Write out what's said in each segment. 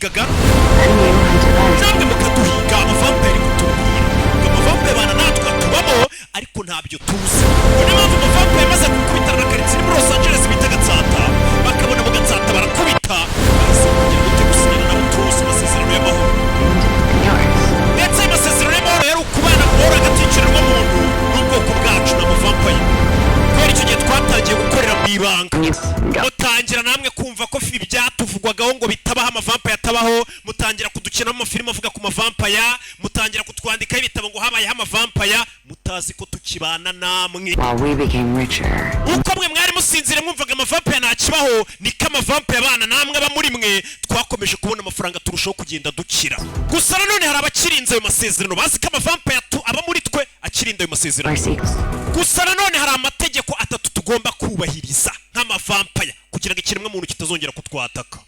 twarabahigaga namwe mukaduhiga amavampire kutubwira amavampire bana natwe tubamo ariko ntabyo tuzi niyo mpamvu amavampire maze gukubita na karitsiye muri Los Angeles bita Gatsata bakabona mu Gatsata barakubita bahise kugira gute gusinyana nabo tuzi amasezerano y'amahoro ndetse amasezerano y'amahoro yari ukubana guhora agaticirwa umuntu n'ubwoko bwacu n'amavampire kubera icyo gihe twatangiye gukorera mu ibanga mutangira namwe kumva ko ibyatuvugwagaho ngo bitabaho amavampire atabaho mutangira kudukinamo amafilime avuga ku mavampire mutangira kutwandikaho ibitabo ngo habayeho amavampire mutazi ko tukibana namwe uko mwe mwari musinzire mwumvaga amavampire ntakibaho niko amavampire abana namwe aba muri mwe twakomeje kubona amafaranga turushaho kugenda dukira gusa nanone hari abakirinze ayo masezerano bazi ko amavampire aba muri twe akirinda ayo masezerano gusa nanone hari amategeko atatu tugomba kubahiriza nk'amavampire kugira ngo ikiremwa muntu kitazongera kutwataka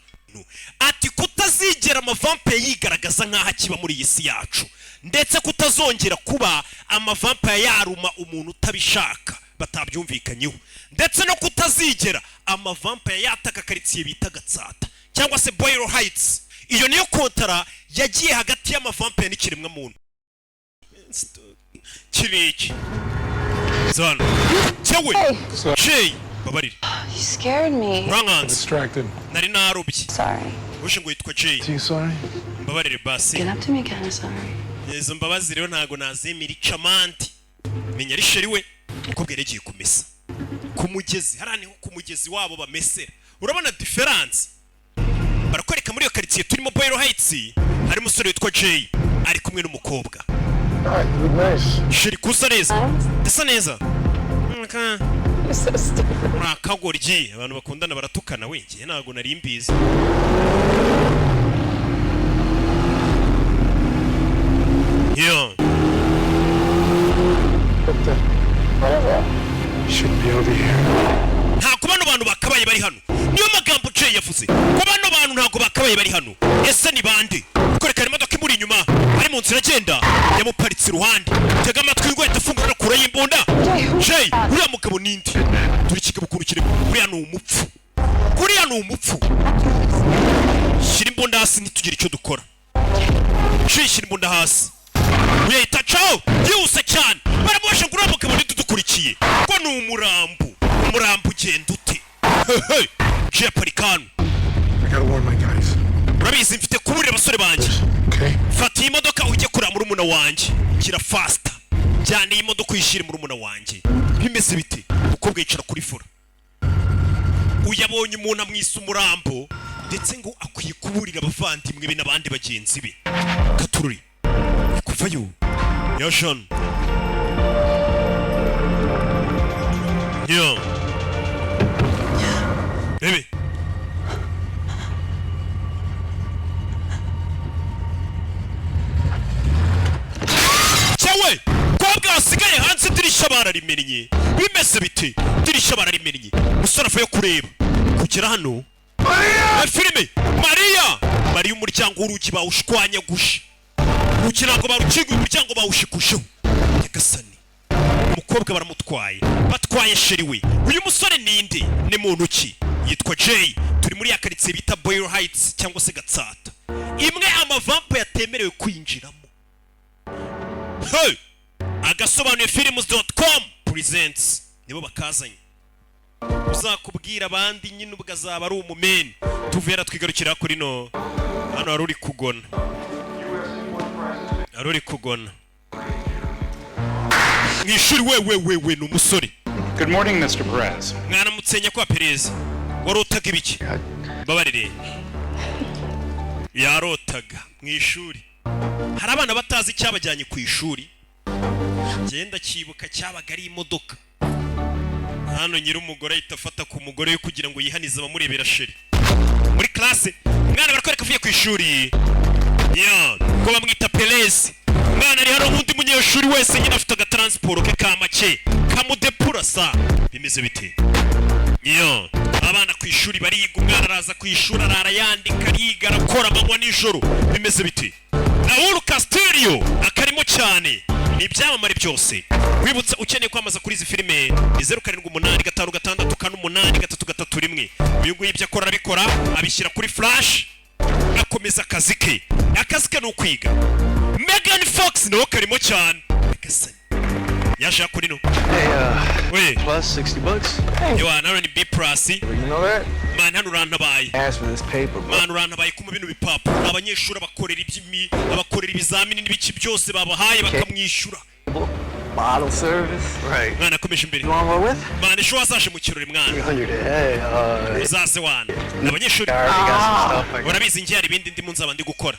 ati kutazigera amavampire yigaragaza nk'aho akiba muri iyi si yacu ndetse kutazongera kuba amavampire yaruma umuntu utabishaka batabyumvikanyeho ndetse no kutazigera amavampire yataka karitsiye bita Gatsata cyangwa se Boyle Heights iyo niyo kontara yagiye hagati y'amavampire n'ikiremwa muntu kiriki zano cyewe Jay babarire You scared me. Distracted. Nari narubye. Sorry. Ushe ngo yitwa Jay. Sorry. Babarire basi. Get up to me kind of sorry. Yezo mbabazi rero ntago nazemira icamandi. Menya ari sheri we uko bweregiye kumesa. Kumugezi harani ho kumugezi wabo bamesera. Urabona difference? Barakwereka muri iyo karitsiye turimo Boyle Heights hari musore witwa Jay ari kumwe n'umukobwa. Nice. Sheri kusa neza. Desa neza. So stupid. Akagoryi abantu bakundana baratukana wengiye ntago nari mbizi yo Should be over here. nta kubano abantu bakabaye bari hano niyo magambo Jay yavuze kubano abantu ntago bakabaye bari hano ese ni bande ukoreka imodoka imuri inyuma ari mu nzira agenda yamuparitse iruhande tega amatwi ngo yatafungura no kure y'imbunda Jay uriya mugabo nindi turi kigabo kuntu kire uriya ni umupfu uriya ni umupfu shira imbunda hasi ntitugire icyo dukora Jay shira imbunda hasi uyita ciao yuse cyane baramubasha ngo uriya mugabo ntidukurikiye ko ni umurambo ugenda ute Jay parikano I gotta warn my guys. urabizi mfite kuburira abasore banjye Okay. fata iyi modoka ujye kurira murumuna wanjye kira fasta cyane iyi modoka uyishire murumuna wanjye bimeze bite uko bwicara kuri fura uyabonye umuntu amwisa umurambo ndetse ngo akwiye kuburira abavandimwe be n'abandi bagenzi be katururi kuvayo yashan yo bebe cyawe kobwa asigaye hanze dirisha bararimenye bimeze bite dirisha bararimenye musore avuye kureba kugera hano Filime Maria umuryango w'urugi bawushwanya gusha ukirango barukinga umuryango bawushikusheho yagasani umukobwa baramutwaye batwaye sheri we uyu musore ninde ni muntu ki yitwa Jay turi muri yakaritsiye bita Boyle Heights cyangwa se Gatsata imwe amavampa yatemerewe kwinjiramo agasobanuye FIRIME.com presents nibo bakazanye uzakubwira abandi nyine ubwazaba ari umumeni tuvera twigarukira kuri no hano aruri kugona mwishuri we n'umusore. Good morning, Mr. Perez. Mwana mutsenya kwa Perez warotaga ibiki babarire yarotaga mwishuri hari abana batazi icyabajyanye ku ishuri genda kibuka cyabaga ari imodoka hano nyiri umugore itafata ku mugore yo kugira ngo yihanize abamurebera sheri muri classe mwana barakwereka avuye ku ishuri ko bamwita Perez mwana ari hano undi munyeshuri wese nyine afite agatransport ke kamake kamudepurasa bimeze bite abana ku ishuri bariga umwana araza ku ishuri arara yandika ariga arakora amanywa nijoro bimeze bite Raul Castillo akarimo cyane ni ibyamamare byose wibutse ukeneye kwamaza kuri izi filime 0785568331 uyu nguyu ibyo akora abikora abishyira kuri flash akomeza akazi ke ni ukwiga. Megan Fox nawe karimo cyane. Yaje kuri no. Hey, plus $60. You are now in B plus. You know that? Man, hano urantabaye. Ask for this paper, bro. Man, urantabaye kuma bino bipapuro. Abanyeshuri abakorera ibizamini n'ibiki byose babahaye bakamwishyura. Bottle service. Right. Mwana akomeje imbere. You want to roll with? Man, ejo wazaje mu kirori mwana. 300. Hey, uzaze wana. Abanyeshuri. Urabizi ngiye hari ibindi ndimo nzaba ndi gukora.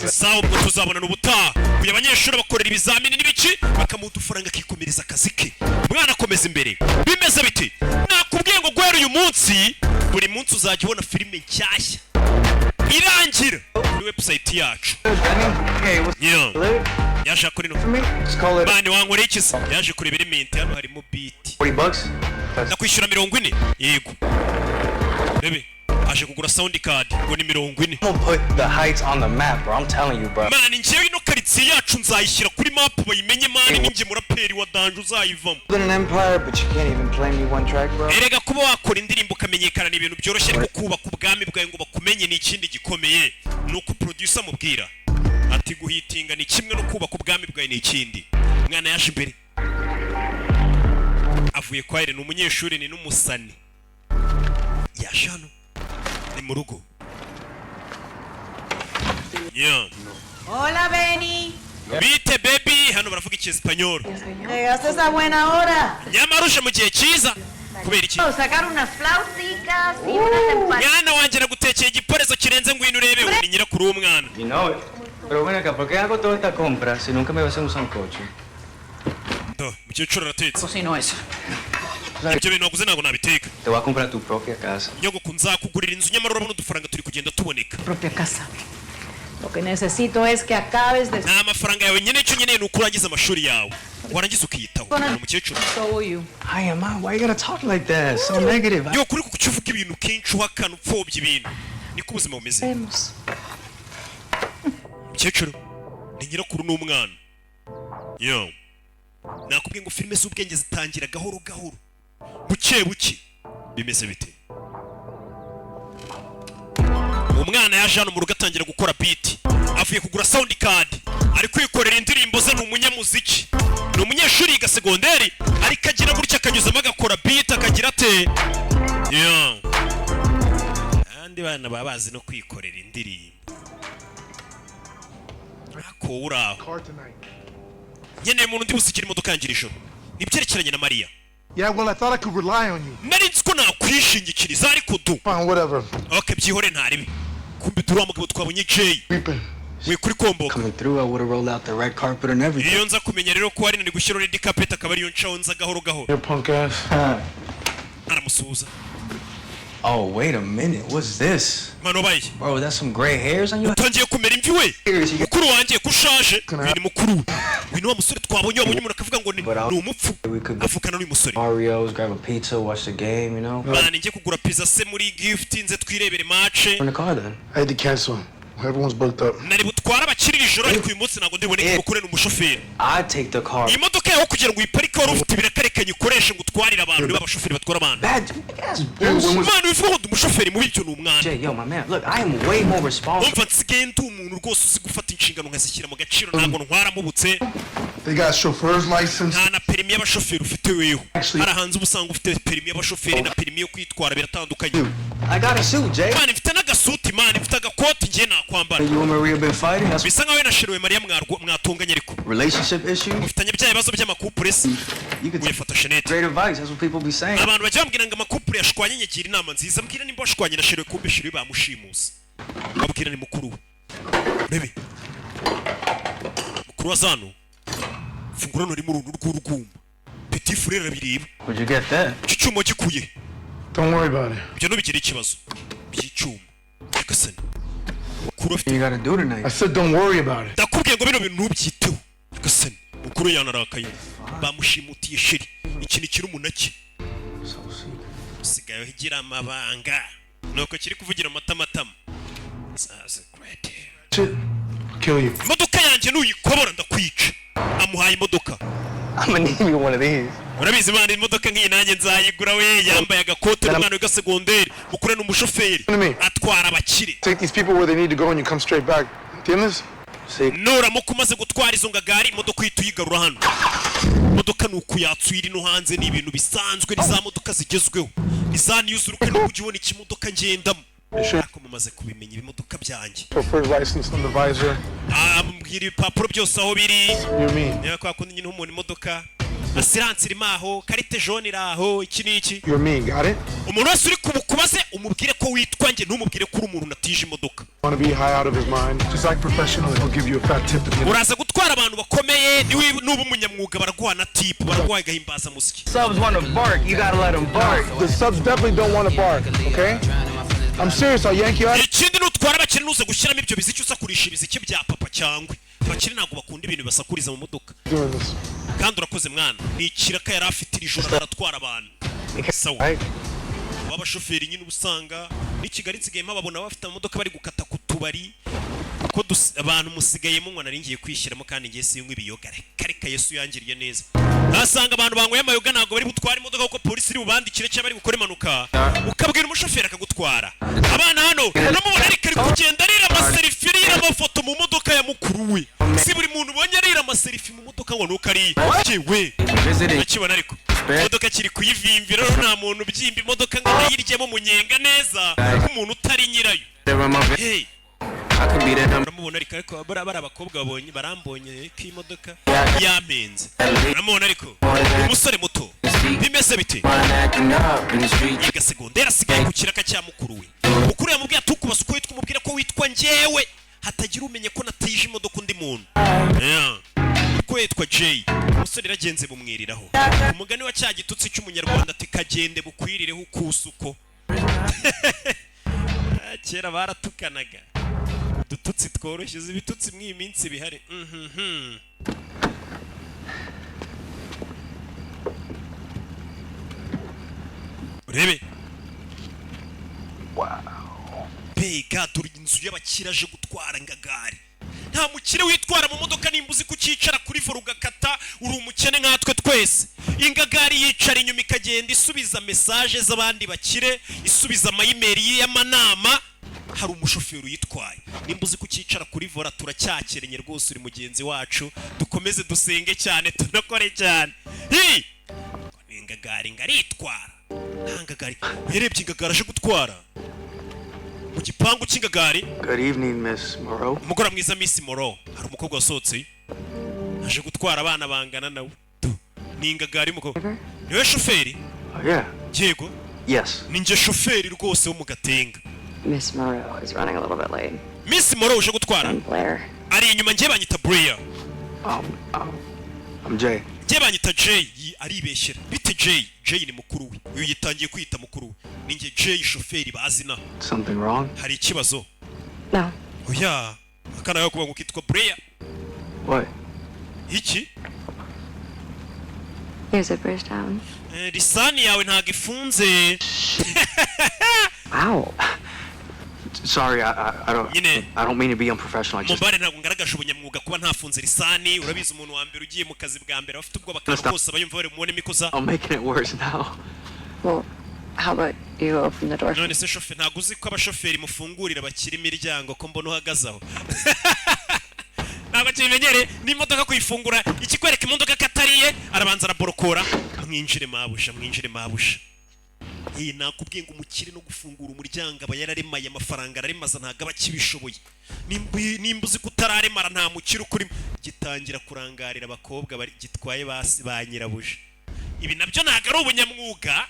Sawa ubwo tuzabona n'ubutaha. Uyu abanyeshuri bakorera ibizamini n'ibiki bakamudufaranga kikomereza akazi ke. Mwana akomeza imbere. Bimeze biti. Nakubwiye ngo gwera uyu munsi buri munsi uzajya ubona filime nshyashya. Irangira kuri website yacu. Yaje kuri no. Bani wankoreye iki se? Yaje kurebera iminti hano harimo beat. $40. Nakwishyura 40. Yego. Bebe, aje kugura sound card ngo ni 40. I'm gonna put the heights on the map, bro. I'm telling you, bro. Man, ngiye ino karitsiye yacu nzayishyira kuri map bayimenye mani ninjye muraperi wa danje uzayivamo. An empire, but you can't even play me one track, bro. Erega kuba wakora indirimbo kamenyekana ni ibintu byoroshye ariko kubaka ubwami bwawe ngo bakumenye ni ikindi gikomeye. Nuko producer mubwira ati guhitinga ni kimwe no kubaka ubwami bwawe ni ikindi. Mwana yaje imbere avuye kwa ire n'umunyeshuri ni n'umusani yashano ni mu rugo. Hola, Benny. Bite baby, hano baravuga icyesipanyol. Llegaste a buena hora. Nyamarusha mu gihe cyiza. Kubera iki? Sacar unas flauticas y unas empanadas. Mwana wanjye nagutekeye igiporezo kirenze ngwino urebe uri nyirakuru w'umwana. You know it. Pero ven acá, ¿por qué hago toda esta compra si nunca me vas a usar un coche? Mukecuru aratetse. Cocino eso. Ibyo bintu waguze ntabwo nabiteka. Te voy a comprar tu propia casa. Nyogoko nzakugurira inzu nyamara urabona udufaranga turi kugenda tuboneka. Propia casa. Lo que necesito es que acabes de... Nta mafaranga yawe nyine icyo nkeneye ni ukurangiza amashuri yawe. Warangiza ukiyitaho. Umukecuru. So you. Hi, Emma. Why you gotta talk like that? So negative. Yo kuri kucyuvuga ibintu kenshi uhakana upfobya ibintu. Niko ubuzima bumeze. Umukecuru ni nyirakuru n'umwana. Yo. Nakubwiye ngo filime z'ubwenge zitangira gahoro gahoro. Buke buke. Bimeze bite? Umwana yaje hano mu rugo atangira gukora beat. Avuye kugura sound card. Ari kwikorera indirimbo ze n'umunyamuziki. Ni umunyeshuri yiga segonderi ariko agira gutya akanyuzamo agakora beat akagira ate. Yo. Andi bana babazi no kwikorera indirimbo. Ako uraho. Nyene umuntu ndi busikira imodoka yangira ijoro. Nibyerekeranye na Maria. Yeah, well, I thought I could rely on you. Nari nzi ko nakwishingikiriza ariko du. Fine, whatever. Okay, byihore ntaribi. Kumbe turi amugabo twabonye Jay. We kuri komboka. Coming through, I would have rolled out the red carpet and everything. Iyo nza kumenya rero ko ari nani gushyira red carpet akaba ari yo ncaho nza gahoro gahoro. Your punk ass. Aramusuhuza. Oh, wait a minute. What's this? Mano bayi. Bro, that's some gray hairs on you. Utangiye kumera imvi we. Mukuru wanjye kushaje. Ni mukuru. Wino wa musore twabonye umuntu akavuga ngo ni umupfu. Afukana n'uyu musore. Oreos, grab a pizza, watch the game, you know. Bana ngiye kugura pizza se muri gift nze twirebere match. In the car then. I had to cancel. Everyone's booked up. Nari butwara abakiri ijoro ariko uyu munsi ntabwo ndiboneke mukure n'umushoferi. I take the car. Imodoka yaho kugira ngo uyiparike wari ufite ibirakarekanye ukoresha ngo utwarire abantu niba abashoferi batwara abantu. Bad. That's bullshit. Mwana wivuga ngo umushoferi mubi byo n'umwana. Jay, yo, my man, look, I am way more responsible. Umva nsigaye ndi umuntu rwose uzi gufata inshingano nkazishyira mu gaciro ntabwo ntwara mubutse. They got chauffeur's license. Nta na perimi y'abashoferi ufite weho. Arahanze ubusanga ufite perimi y'abashoferi na perimi yo kwitwara biratandukanye. I got a suit, Jay. Mwana mfite n'agasuti mwana mfite agakoti ngiye nakwambara. You and Maria been fighting? That's bisa nkaho nasherewe Maria mwatunganye ariko. relationship issue? Mufitanye bya bibazo by'amakupure se. You could Uyafata Jeanette. great advice. That's what people be saying. Abantu bajya bambwira ngo amakupure yashwanye nyegira inama nziza mbwira nimba washwanye nasherewe kumbe shiri bamushimusa. Babwira ni mukuru. Rebe. Mukuru wazano. Fungura no rimuru rw'urugumba. Petit frère bireba. Where'd you get that? Cyumo gikuye. Don't worry about it. Byo no bigira ikibazo. By'icyuma. Gasani. Mukuru afite. You gotta do tonight. I said don't worry about it. Ndakubwiye ngo bino bintu ntubyiteho. Gasani. Mukuru yanarakaye. Bamushimutiye shiri. Ikintu kiri umunake. So secret. Sigaye higira amabanga. Nuko kiri kuvugira amatamatama. That's great. Shit. Kill you. Imodoka yanjye nuyikobora ndakwica. Amuhaye imodoka. I'm gonna need me one of these. urabizi mwana imodoka nk'iyi nanjye nzayigura we yambaye agakote n'umwana wiga segonderi mukure n'umushoferi atwara abakire. Take these people where they need to go and you come straight back. ¿Entiendes? nuramuka umaze gutwara izo ngagari imodoka uhita uyigarura hano. imodoka ni ukuyatwira ino hanze ni ibintu bisanzwe ni za modoka zigezweho ni za news uruke no kujya ubona ikimodoka ngendamo. Ariko mumaze kubimenya ibimodoka byanjye. Chauffeur's license on the visor. Mbwira ibipapuro byose aho biri. You mean? Niba kwa kundi nyine umuntu imodoka assurance irimo aho karite jaune iraho iki niki. You mean? Got it? Umuntu wese uri kubukubaze umubwire ko witwa nge ntumubwire ko uri umuntu natije imodoka. Want to be high out of his mind? Just like professionals, he'll give you a fat tip at the end. Uraza gutwara abantu bakomeye nuba umunyamwuga baraguha na tip baraguha gahimbaza musiki. Subs want to bark, you gotta let them bark. The subs definitely don't want to bark, okay? I'm serious, I'll yank you out. Ikindi nutwara abakire nuze gushyiramo ibyo biziki usakurisha ibiziki bya papa cyangwa abakire ntabwo bakunda ibintu basakuriza mu modoka. Kandi urakoze mwana ni ikiraka yari afite iri joro aratwara abantu. Sawa abashoferi nyine ubusanga ni Kigali nsigayemo babona bafite amamodoka bari gukata ku tubari ko abantu musigayemo ngo naringiye kwishyiramo kandi ngiye sinywa ibiyoga reka Yesu yangiriye neza. Asanga abantu bangoye amayoga ntabwo bari butwara imodoka kuko polisi iri bubandikire cyangwa bari gukora impanuka ukabwira umushoferi akagutwara. Abana hano namubona ariko ari kugenda arira amaselfie arira amafoto mu modoka ya mukuru we. Si buri muntu ubonye arira amaselfie mu modoka ngo nuko ari yewe nakibona ariko imodoka kiri kuyivimvira rero nta muntu ubyimba imodoka ngo nayiryemo munyenga neza nk'umuntu utari nyirayo. Hey uramubona ariko bari abakobwa babonye barambonye ko imodoka yamenze. uramubona ariko umusore muto bimeze bite yiga segonderi asigaye ku kiraka cya mukuru we. mukuru yamubwiye atukubasa uko witwa umubwira ko witwa njyewe hatagira umenye ko natije imodoka undi muntu. ko yitwa Jay umusore iragenze bumwiriraho. umugani wa cya gitutsi cy'umunyarwanda ati kagende bukwirireho ukusuko. Kera baratukanaga dututsi tworoshye ibitutsi mw'iyi minsi bihari. urebe mbega dore inzu y'abakire aje gutwara ingagari. nta mukire witwara mu modoka nimba uzi kukicara kuri vora ugakata uri umukene nkatwe twese. ingagari yicara inyuma ikagenda isubiza mesaje z'abandi bakire isubiza amayimeri y'amanama. hari umushoferi uyitwaye nimba uzi kukicara kuri vora turacyakerenye rwose uri mugenzi wacu dukomeze dusenge cyane tunakore cyane. ingagari ngaritwara nta ngagari uherebye ingagari aje gutwara mu gipangu cy'ingagari. Good evening, Miss Moreau. umugore mwiza Miss Moreau hari umukobwa wasohotse aje gutwara abana bangana nawe. ni ingagari umukobwa niwe shoferi. Yeah. Yego. Yes. ni nje shoferi rwose wo mu Gatenga. Miss Moreau is running a little bit late. Miss Moreau uje gutwara ari inyuma ngiye banyita Blair. I'm Jay. Ngiye banyita Jay aribeshyera bite Jay ni mukuru we uyu yitangiye kwita mukuru we. ni nge Jay shoferi bazina. Something wrong? hari ikibazo? No. Oya akana yo kuba ngukitwa Blair. What? Iki? Here's a bridge down. Lisani yawe ntago ifunze. Wow. Sorry, I don't mean to be unprofessional. Mubare ntabwo ngaragaje ubunyamwuga kuba ntafunze lisani. urabizi umuntu wa mbere ugiye mu kazi bwa mbere afite ubwo bakana bose bayumva bari mubone mikoza. I'm making it worse now. Well, how about you open the door? None se shoferi ntabwo uzi ko abashoferi mufungurira bakira imiryango ko mbona uhagazaho. ntabwo kimenyere n'imodoka kuyifungura ikikwereka imodoka katariye arabanza araborokora. mwinjire mabusha. nakubwiye ngo umukire no gufungura umuryango aba yararemaye amafaranga araremaza ntago aba kibishoboye. nimba uzi kutararemara nta mukire ukuri gitangira kurangarira abakobwa bari gitwaye basi ba nyirabuja. ibi nabyo ntago ari ubunyamwuga.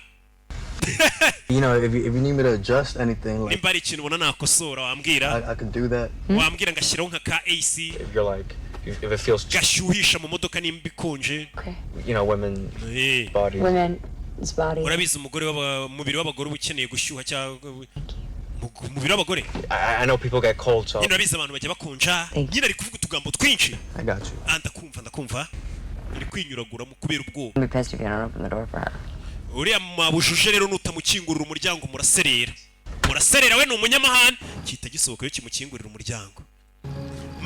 You know, if you need me to adjust anything, like, nimba ari ikintu ubona nakosora wambwira. I could do that. wambwira ngashyiraho nka ka AC. If you're like, if it feels, gashyuhisha mu modoka nimba ikonje. Okay. you know, women bodies. Women's body. urabizi umubiri w'abagore ukeneye gushyuha cyangwa umubiri w'abagore. I know people get cold, so. nyine urabizi abantu bajya bakonja. nyine ari kuvuga utugambo twinshi. I got you. ndakumva. uri kwinyuragura mu kubera ubwoba. I'd be pissed if you don't open the door for her. uriya mabujuje rero nutamukingurira umuryango muraserera we ni umunyamahane kita gisohoka yo kimukingurira umuryango.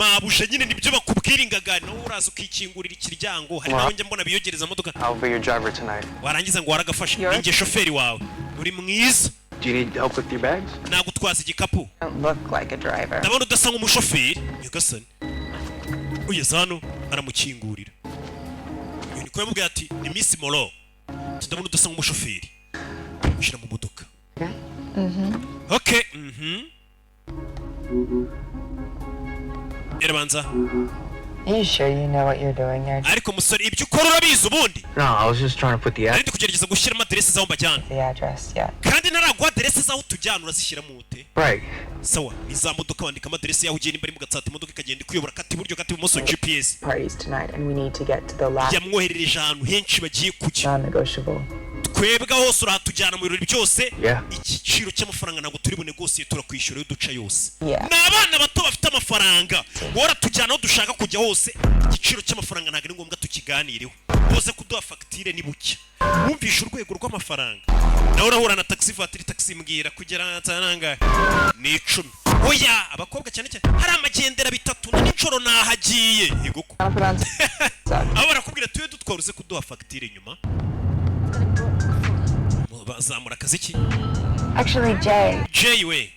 mabuje nyine nibyo bakubwira ingagano uraza ukikingurira ikiryango hari nawe njye mbona biyogereza modoka I'll be your driver tonight. warangiza ngo waragafashe ninjye shoferi wawe uri mwiza Do you need help with your bags? nagutwaza igikapu Don't look like a driver. ndabona udasa nk'umushoferi nyagasani ugeze hano aramukingurira uyu niko yamubwiye ati ni Miss Molo ndabona udasa nk'umushoferi ushyira mu modoka okay Erabanza Are you sure you know what you're doing there? ariko musore ibyo ukora urabizi ubundi No, I was just trying to put the nari ndi kugerageza gushyiramo aderesi zaho mbajyana The address, yeah. kandi naraguha aderesi zaho tujyana urazishyiramo ute right. sawa ni za modoka wandikamo aderesi yaho ugiye nimba ari mu gatsata imodoka ikagenda ikuyobora kati iburyo kati ibumoso GPS Parties tonight, and we need to get to the last yamwoherereje ahantu henshi bagiye kujya non-negotiable. twebwe hose urahatujyana mu birori byose Yeah. igiciro cy'amafaranga ntabwo turi bunegosiye turakwishyura iyo duca yose Yeah. ni abana bato bafite amafaranga wowe tujyana aho dushaka kujya hose igiciro cy'amafaranga ntabwo ari ngombwa tukiganireho uze kuduha fagitire ni bucya wumvishe urwego rw'amafaranga nawe urahura na taxi vatiri taxi mbwira kugera ntananga ni 10 oya abakobwa cyane cyane hari amagendera bitatu na nijoro nahagiye yego ko abo barakubwira tuye dutwara uze kuduha fagitire nyuma bazamura akazi ki Actually, Jay we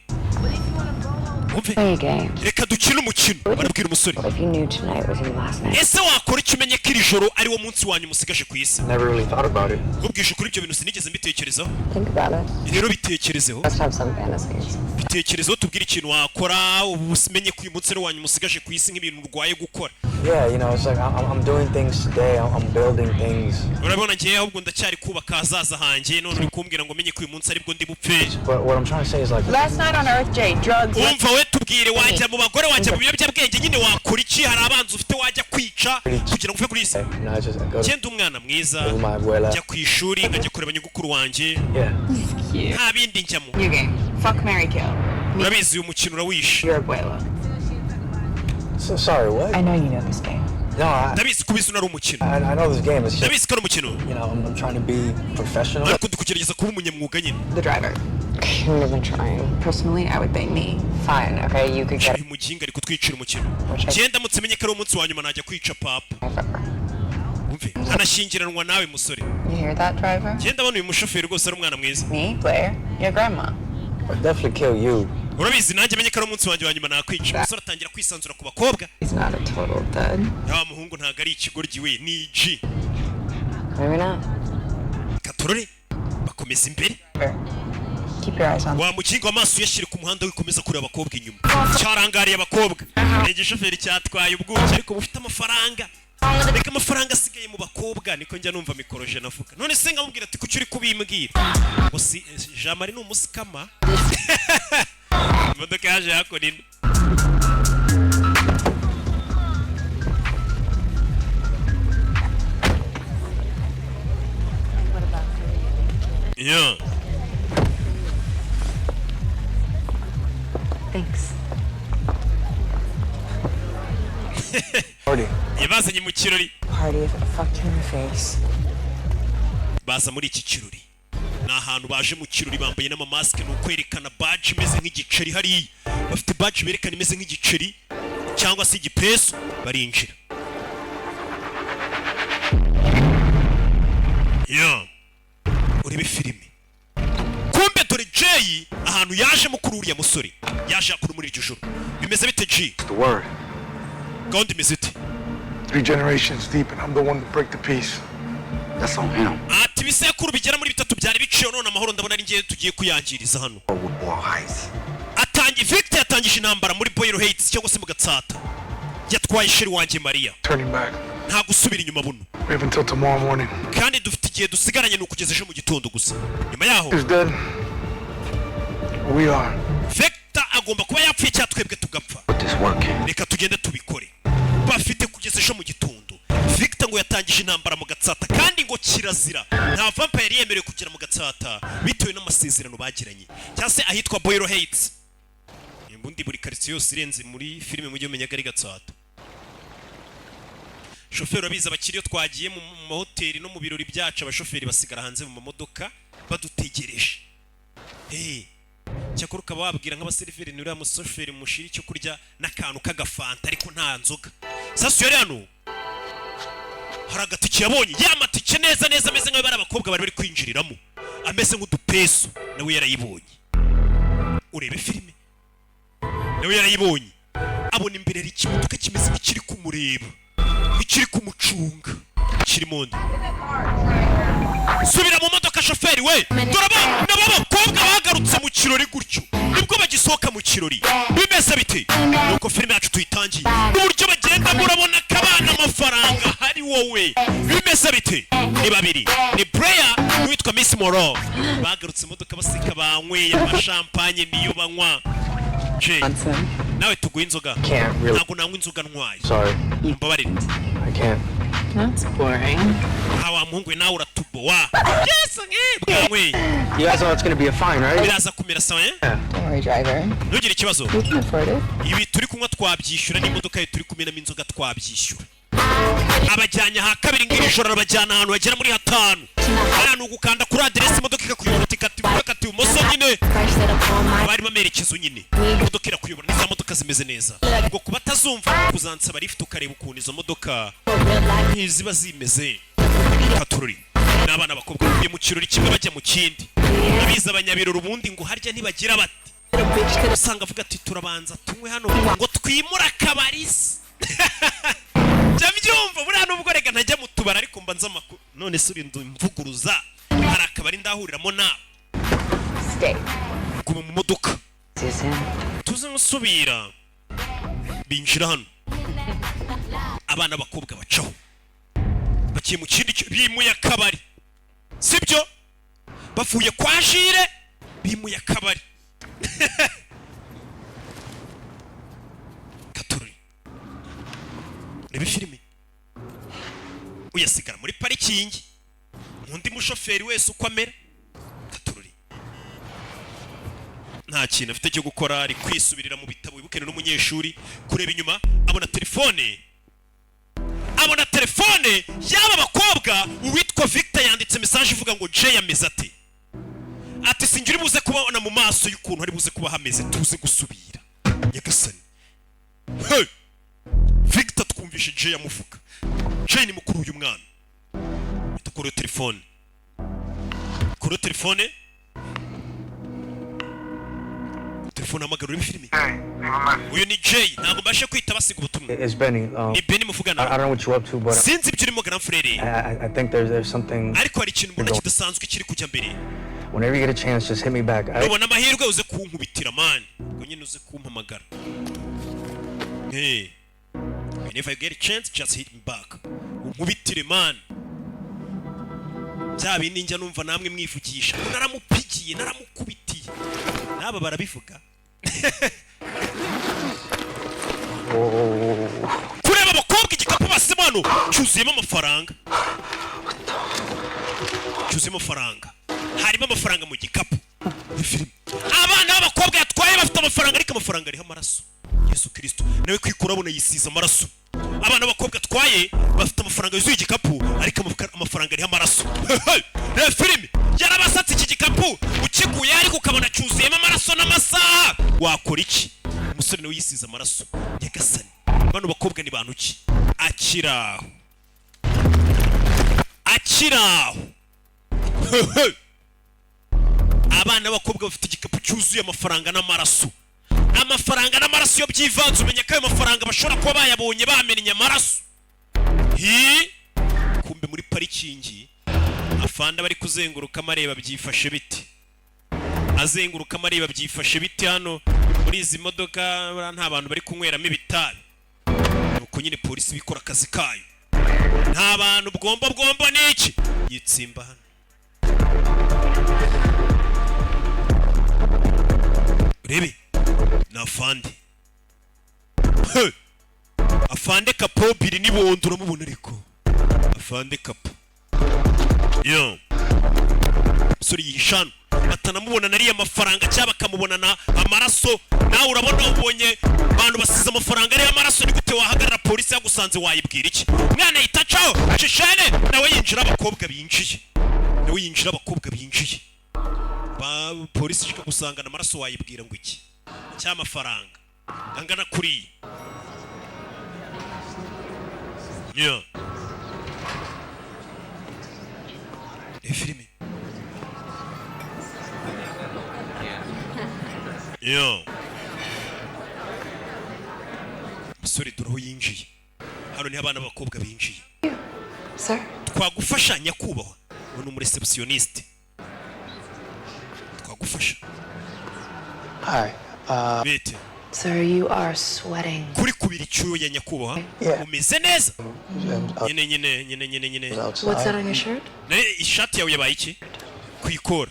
play a game. reka dukine umukino barabwira umusore If you knew tonight was your last night. ese wakora icyo umenye ko iri joro ari wo munsi wanyu musigaje ku isi Never really thought about it. nkubwije kuri ibyo bintu sinigeze mbitekerezaho Think about it. rero bitekerezeho Let's have some fantasies. bitekerezeho tubwire ikintu wakora ubu umenye ko uyu munsi ari wanyu musigaje ku isi nk'ibintu urwaye gukora Yeah, you know, it's like I'm doing things today. I'm building things. urabona ngewe ahubwo ndacyari kubaka ahazaza hanjye none uri kumbwira ngo menye ko uyu munsi aribwo ndi bupfe But what I'm trying to say is like, Last night on Earth, Jay, drugs. umva we tubwire wajya mu bagore wajya mu biyobyabwenge nyine wakora iki hari abanza ufite wajya kwica kugira ngo uve kuri isi you know, it's just I go to genda umwana mwiza my abuela. njya ku ishuri nkajya kureba nyogokuru wanjye Yeah. nta bindi njyamo New game. Fuck, marry, kill. urabizi uyu mukino urawishe Your abuela. So sorry, what? I know you know this game. No, ndabizi kubizi unari umukino I know this game. It's just, ndabizi ko ari umukino you know, I'm trying to be professional. ariko ndi kugerageza kuba umunyamwuga nyine The driver. You've been trying. Personally, I would think me. Fine, okay, you could get uyu muginga ari kutwicira umukino genda ndamutse menye ko ari umunsi wa nyuma najya kwica papa umve nkanashyingiranwa nawe musore You hear that, driver? genda abona uyu mushoferi rwose ari umwana mwiza Me, Blair, your grandma. I'd definitely kill you. urabizi nanjye menye ko ari umunsi wanjye wa nyuma nakwica umusore atangira kwisanzura ku bakobwa He's not a total dud. ya muhungu ntabwo ari ikigoryi we ni G Maybe not. katorore bakomeza imbere Keep your eyes on. wa mukingo amaso uyashyire ku muhanda wikomeza kureba abakobwa inyuma cyarangariye abakobwa ni igishoferi cyatwaye ubwuki ariko bufite amafaranga reka amafaranga asigaye mu bakobwa niko njya numva mikoroje navuga none se ngamubwira ati kuki uri kubimbwira ngo si Jean Marie ni umusikama imodoka yaje yakora ino yeah. Thanks. Party. yabazanye mu kirori Party if it fucked you in the face. baza muri iki kirori ni ahantu baje mu kirori bambaye n'amamasike ni ukwerekana baji imeze nk'igiceri hariya bafite baji berekana imeze nk'igiceri cyangwa se igipesu barinjira ya urebe filime kumbe dore Jay ahantu yajemo kuri uriya musore yaje akuru muri iryo joro bimeze bite G The word. gahunda imeze ite 3 generations deep, and I'm the one to break the peace. That's on him. ati ibisekuru bigera muri bitatu byari biciye none amahoro ndabona ari ngiye tugiye kuyangiriza hano Victor yatangije intambara muri Boyle Heights cyangwa se mu Gatsata yatwaye sheri wanjye Maria Turning back. nta gusubira inyuma buno We have until tomorrow morning. kandi dufite igihe dusigaranye n'ukugeza ejo mu gitondo gusa nyuma yaho He's dead. We are. Victor agomba kuba yapfuye cyangwa twebwe tugapfa reka tugende tubikore bafite kugeza ejo mu gitondo Victor ngo yatangije intambara mu Gatsata kandi ngo kirazira nta vampire yari yemerewe kugera mu Gatsata bitewe n'amasezerano bagiranye cyangwa se ahitwa Boyle Heights imbundi buri quartier yose irenze muri filime mujye mumenya gari Gatsata shoferi abiza abakiriyo twagiye mu mahoteli no mu birori byacu abashoferi basigara hanze mu mamodoka badutegereje cyakora ukaba wabwira nk'abaseriveri ni uriya musoferi mushira icyo kurya n'akantu k'agafanta ariko nta nzoga. Sasa yari hano hari agatike yabonye yamatike neza neza ameze nk'aho bari abakobwa bari kwinjiriramo ameze nk'udupeso nawe yarayibonye. Urebe filime nawe yarayibonye abona imbere ari ikimodoka kimeze nk'ikiri kumureba ikiri kumucunga kiri monde. Subira mu modoka shoferi we doraba nabo bakobwa bagarutse mu kirori gutyo nibwo bagisohoka mu kirori bimeze bite nuko filime yacu tuyitangiye n'uburyo bagenda murabona kabana amafaranga hari wowe bimeze bite ni babiri ni Breya n'uwitwa Miss Moro bagarutse imodoka basika banyweye amashampanye niyo banywa. Nawe tuguye inzoga ntabwo nanywa inzoga ntwaye mbabarira. I can't. That's boring. Hawa muhungu nawe uratubowa. Yes, bw'amwe. You guys know it's going to be a fine, right? Biraza kumera sawa eh? Don't worry, driver. Ntugire ikibazo. We can afford it. Ibi turi kunywa twabyishyura n'imodoka ye turi kumenamo inzoga twabyishyura. Abajyanye ha kabiri ngiri joro abajyana ahantu bagera muri hatanu. Ahantu gukanda kuri address imodoka ikakuyobora ikati umoso nyine. Bari bamerekezo nyine. Imodoka irakuyobora n'iza modoka zimeze neza. Ubwo kuba tazumva kuzansaba lift ukareba ukuntu izo modoka ntiziba zimeze. Katururi n'abana bakobwa bavuye mu kirori kimwe bajya mu kindi. Abiza abanyabiroro ubundi ngo harya ntibagira bati. Usanga avuga ati turabanza tunywe hano ngo twimura akabarisi. Byumva buriya nubwo rega ntajya mu tubara ariko mbanza amakuru none se uri mvuguruza hari akabari ndahuriramo nawe. Stay. Guma mu modoka tuze gusubira binjira hano abana bakobwa bacaho bakiye mu kindi bimuye akabari sibyo bavuye kwa Jire bimuye akabari. Katururi reba filime uyasigara muri parikingi undi mushoferi wese uko amera. Katururi nta kintu afite cyo gukora ari kwisubirira mu bitabo wibukene n'umunyeshuri kureba inyuma abona telefone yaba bakobwa uwitwa Victor yanditse message ivuga ngo Jay ameze ati sinjuri buze kubona mu maso y'ukuntu ari buze kuba hameze tuze gusubira nyagasani. Hey Victor twumvishe Jay amuvuga Jay ni mukuru uyu mwana tukore telefone amagaro y'ifilime uyu ni Jay ntabwo mbashe kwita basiga ubutumwa. It's Benny. Ni Benny muvugana. I don't know what you're up to, but sinzi ibyo urimo grand frere. I think there's something. Ariko hari ikintu mbona kidasanzwe kiri kujya mbere. Whenever you get a chance, just hit me back. Ubona amahirwe uze kunkubitira man. Ngo nyine uze kumpamagara. Hey. Whenever you get a chance, just hit me back. Unkubitire man. Byawe ninjya numva namwe mwivugisha. Naramupigiye, naramukubitiye. Naba barabivuga. Kureba abakobwa igikapu basimano cyuzuyemo amafaranga. Harimo amafaranga mu gikapu. Filime. Abana b'abakobwa yatwaye bafite amafaranga ariko amafaranga ariho amaraso. Yesu Kristo nawe kwikura abona yisiza amaraso. Abana b'abakobwa atwaye bafite amafaranga yuzuye igikapu ariko amafaranga ariho amaraso. Filime yarabasatse iki gikapu ukiguye ariko ukabona cyuzuyemo amaraso n'amasaha wakora iki? Umusore nawe yisiza amaraso. Nyagasani bano bakobwa ni bantu ki? Akiraho abana b'abakobwa bafite igikapu cyuzuye amafaranga n'amaraso yo byivanze umenya ko ayo mafaranga bashobora kuba bayabonye bamenye amaraso. Kumbe muri parikingi afanda bari kuzenguruka amareba byifashe biti azenguruka amareba byifashe biti hano muri izi modoka nta bantu bari kunyweramo ibitabi nuko nyine polisi bikora akazi kayo nta bantu bwombo n'iki yitsimba hano. Rebe na afande kapo biri nibondo uramubona ariko afande kapo yo suri yishano batanamubona nari amafaranga cyaba bakamubonana amaraso nawe urabona ubonye bantu basize amafaranga ari amaraso ni gute wahagarara polisi yagusanze wayibwira iki mwana yitacaho cishane nawe yinjira abakobwa binjiye polisi ishaka gusangana amaraso wayibwira ngo iki cy'amafaranga angana kuri yeah filime yeah musore duraho yinjiye hano ni abana b'abakobwa binjiye Sir? twagufasha nyakubahwa ni umureceptioniste twagufasha Hi. bete Sir, you are sweating. kuri kubira icyuyo ya nyakubahwa umeze neza nyine What's that on your shirt? ishati yawe yabaye iki kwikora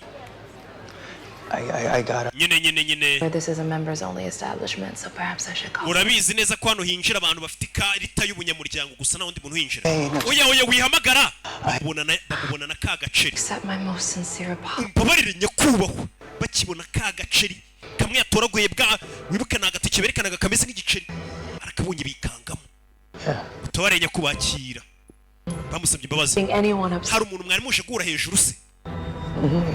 I got it. nyine This is a members only establishment, so perhaps I should call. urabizi neza ko hano hinjira abantu bafite ikarita y'ubunyamuryango gusa naho ndi muntu hinjira oya wihamagara bakubona na ka gaceri Accept my most sincere apology. mbabarire nyakubahwa bakibona ka gaceri kamwe yatoraguye bwa wibuke na agatike berekanaga kameze nk'igiceri arakabonye bikangamo utabare nyakubakira bamusabye imbabazi hari umuntu mwari muje guhura hejuru se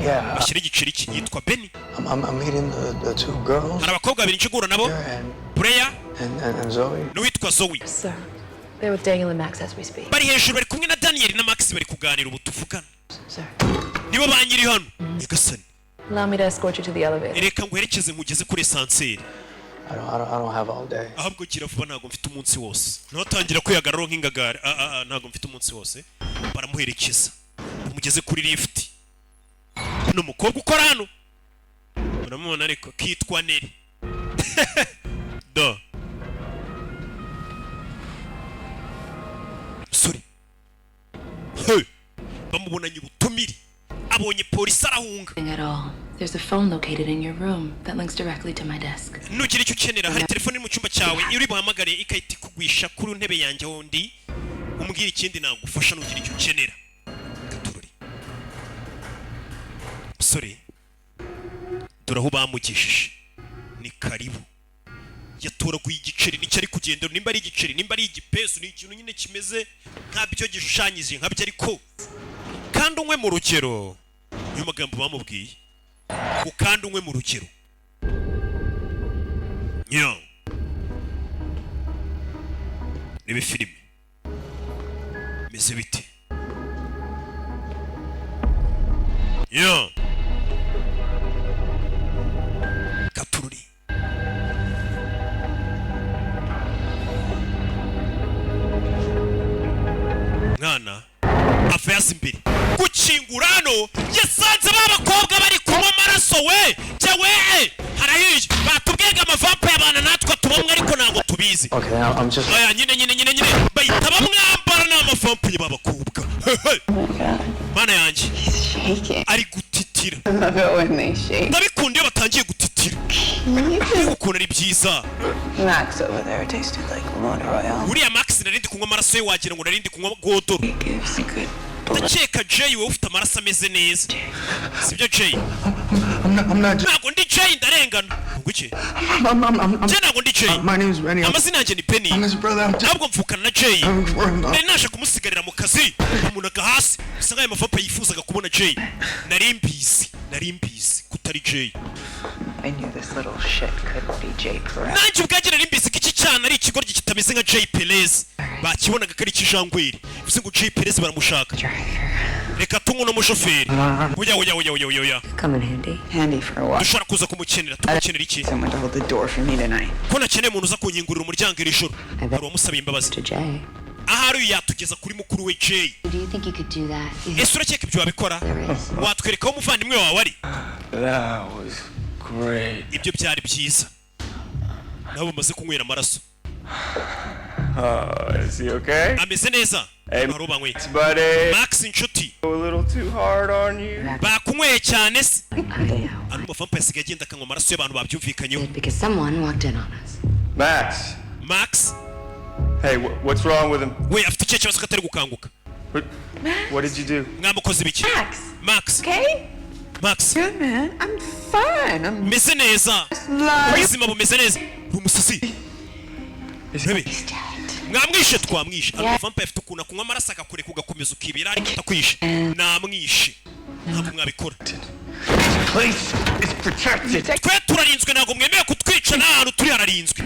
Yeah. ashyira igiceri iki yitwa Benny I'm meeting the two girls. hari abakobwa babiri nje guhura nabo Breya And Zoe. n'uwitwa Zoe Sir, they're with Daniel and Max as we speak. bari hejuru bari kumwe na Daniel na Max bari kuganira ubu tuvugana Sir, nibo banyiri hano nyagasani allow me to escort you to the elevator. reka nguherekeze nkugeze kuri esanseri I don't have all day. ahubwo gira vuba ntabwo mfite umunsi wose ntutangira kwihagararaho nk'ingagari ntabwo mfite umunsi wose baramuherekeza umugeze kuri lift ni umukobwa ukora hano uramubona ariko kitwa Neri do sorry bamubonanye ubutumire abonye polisi arahunga At all. There's a phone located in your room that links directly to my desk. nugira icyo ukenera hari telefone iri mu cyumba cyawe iri buhamagare ikahita ikugwisha kuri ntebe yanjye wundi umbwira ikindi nagufasha nugira icyo ukenera gatururi sorry dore aho bamugishije ni karibu yatoraguye igiceri nicyo ari kugendera nimba ari igiceri nimba ari igipesu ni ikintu nyine kimeze nk'abyo gishushanyije nkabyo ariko kandi umwe mu rugero niyo magambo bamubwiye ngo kandi umwe mu rugero rebe filime meze bite gatururi mwana ava yaza imbere gukingura hano yasanze b'abakobwa bari kunywa amaraso we byawe harahiye batubwega amavampire y'abana natwe tubamwe ariko ntabwo tubizi Okay, I'm just. aya nyine bahita bamwambara n'amavampire b'abakobwa mana yanjye ari gutitira ndabikunda iyo batangiye gutitira ukuntu ari byiza Max over there tasted like Mona Royale. uriya Max narindi kunywa amaraso ye wagira ngo narindi kunywa godoro He gives a good ndakeka Jay wowe ufite amaraso ameze neza sibyo Jay I'm not. ntabwo ndi Jay ndarengana ngo iki Jay ntabwo ndi Jay My name's Benny. amazina yanjye ni Penny I'm his brother. I'm just. ntabwo mvukana na Jay I'm nari naje kumusigarira mu kazi amunaga hasi bisa nk'ayo mavampire yifuzaga kubona Jay nari mbizi kutari Jay I knew this little shit couldn't be Jay Perez. nanjye ubwagira nari mbizi ko iki cyana ari ikigoryi kitameze nka Jay Perez bakibonaga ko ari ikijangweri bivuze ngo Jay Perez baramushaka reka tunywe n'umushoferi oya Come in handy. Handy for what? dushobora kuza kumukenera tumukenera iki Someone to hold the door for me tonight. ko nakeneye umuntu uza kunyingurira umuryango iri joro hari uwamusabiye imbabazi To Jay. ahari uyu yatugeza kuri mukuru we Jay Do you think you could do that? ese urakeka ibyo wabikora watwereka aho umuvandimwe wawe ari That was great. ibyo byari byiza nabo bamaze kunywera amaraso Is he okay? ameze neza Hey, hari ubanywe buddy. Max inshuti A little too hard on you. bakunyweye cyane se ano mavampire asigaye agenda akanywa amaraso y'abantu babyumvikanyeho Because someone walked in on us. Max. Max Hey, what's wrong with him? we afite icyo kibazo katari gukanguka What did you do? mwamukoze ibiki Max Okay? Max Good man. I'm fine. I'm meze neza ubuzima bumeze neza uri umusazi Rebe mwamwishe twamwishe ano mavampire afite ukuntu akunywa amaraso agakureka ugakomeza ukibira ariko utakwishe namwishe ntabwo mwabikora This place is protected. Twe turarinzwe ntabwo mwemewe kutwica n'ahantu turi hararinzwe.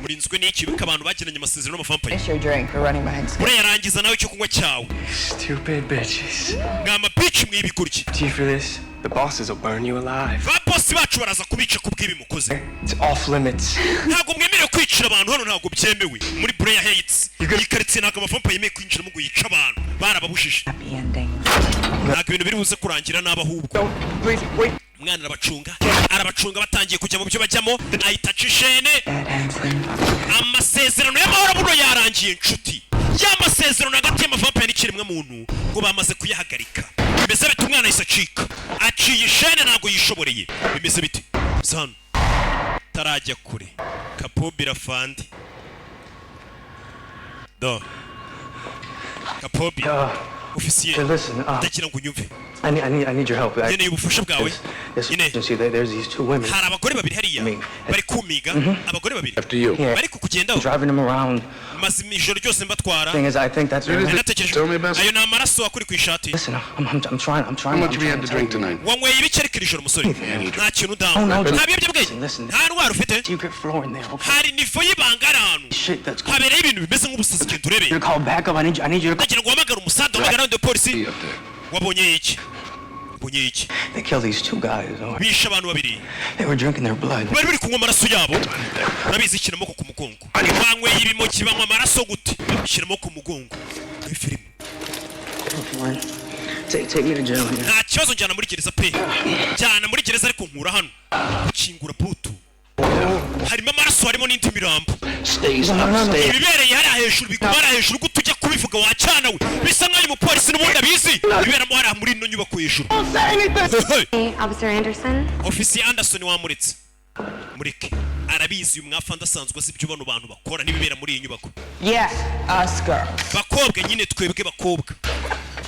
Murinzwe n'iki bika abantu bagiranye amasezerano n'amavampire. Finish your drink. We're running behind schedule. Urayarangiza nawe cyo kunywa cyawe. Stupid bitches. Ngama bitch mwibigurye. Do for this? The bosses will burn you alive. Ba boss bacu baraza kubica kubwibi mukoze. It's off limits. Ntabwo mwemerewe kwicira abantu hano ntabwo byemewe. Muri Breya Heights. Yikaritse ntabwo amavampire yemewe kwinjira mu guyica abantu. Barababujije. Happy ending. Ntabwo ibintu biri buze kurangira n'abahubwo. Please wait. Mwana arabacunga batangiye kujya mu byo bajyamo ahita acishene amasezerano y'amahoro buno yarangiye inshuti y'amasezerano hagati y'amavampire n'ikiremwa muntu ngo bamaze kuyahagarika bimeze bite umwana yise acika aciye ishene ntabwo yishoboreye bimeze bite zano tarajya kure kapobira fandi do kapobira officier ndagira ngo unyumve I need your help. Yene ubufasha bwawe. Yene. There's these two women. Hari abagore babiri hariya. Bari kumiga. Abagore babiri. Bari kukugendaho. Driving them around. Mazimi ijoro ryose mbatwara. Thing is, I think that's ayo ni amaraso akuri ku ishati. Listen, I'm trying. How much have you had to drink tonight? Wanyweye ibiceri kiri ijoro musore. Nta kintu dawo. Nta bibye bwenge. Nta ndwara ufite. Secret floor in there. Hari nivo y'ibanga ahantu. Habereye ibintu bimeze nk'ubusazi kintu urebe. You call back up. I need you to. Ndagira ngo uhamagare umusada uhamagara de polisi. Wabonye iki? They killed these two guys. Bishe abantu babiri. They were drinking their blood. Bari kunywa amaraso yabo. Nabizi kiramo ku mugongo. Banyweye ibimoki banywa amaraso gute? Kiramo ku mugongo. Ni filime. Take me to jail. Nta kibazo njyana muri gereza pe. Njyana muri gereza ariko nkura hano. Ukingura butu. Harimo amaraso harimo n'indi mirambo. Ibibereye hari hejuru bikubara hejuru gutujya kubivuga wacana we. Bisa nk'ayo umupolisi n'ubundi abizi. Biberamo hari muri ino nyubako hejuru. Officer Anderson. Officer Anderson wamuretse. Mureke. Arabizi uyu mwafa ndasanzwe azi ibyo bano bantu bakora n'ibibera muri iyi nyubako. Yeah, us girls. Bakobwa nyine twebwe bakobwa.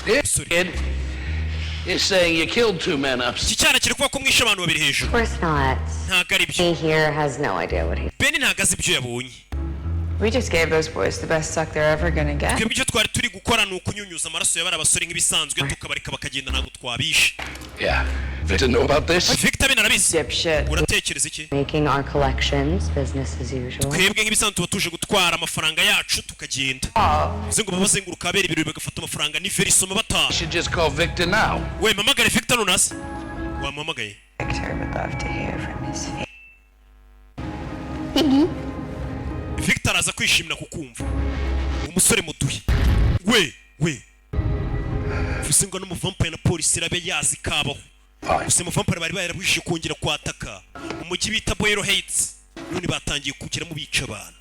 Kid is saying you killed two men up. Kicyana kiri kuba ko mwishe abantu babiri hejuru. Of course not. Ntago ari byo. He here has no idea what he. Ben ntago azi ibyo yabonye. We just gave those boys the best suck they're ever gonna get. Twebwe icyo twari turi gukora ni ukunyunyuza amaraso y'abari abasore nk'ibisanzwe tukabareka bakagenda ntago twabishe. Yeah. Victor know about this? Victor ben arabizi. Dipshit. Uratekereza iki? Making our collections business as usual. Twebwe nk'ibisanzwe tuba tuje gutwara amafaranga yacu tukagenda. Uzi ngo bazenguruka abera ibirori bagafata amafaranga ni very soma bataha. You should just call Victor now. We mamagare Victor nonase. Wamamagaye. Victor would love to hear from his face. Victor aza kwishimira kukumva. Umusore muduhi. We. Fusinga no muvampire na polisi rabe yazi kabaho. Gusa muvampire bari barabujije kongera kwataka. Umujyi bita Boyero Heights. None batangiye kugera mu bica abantu.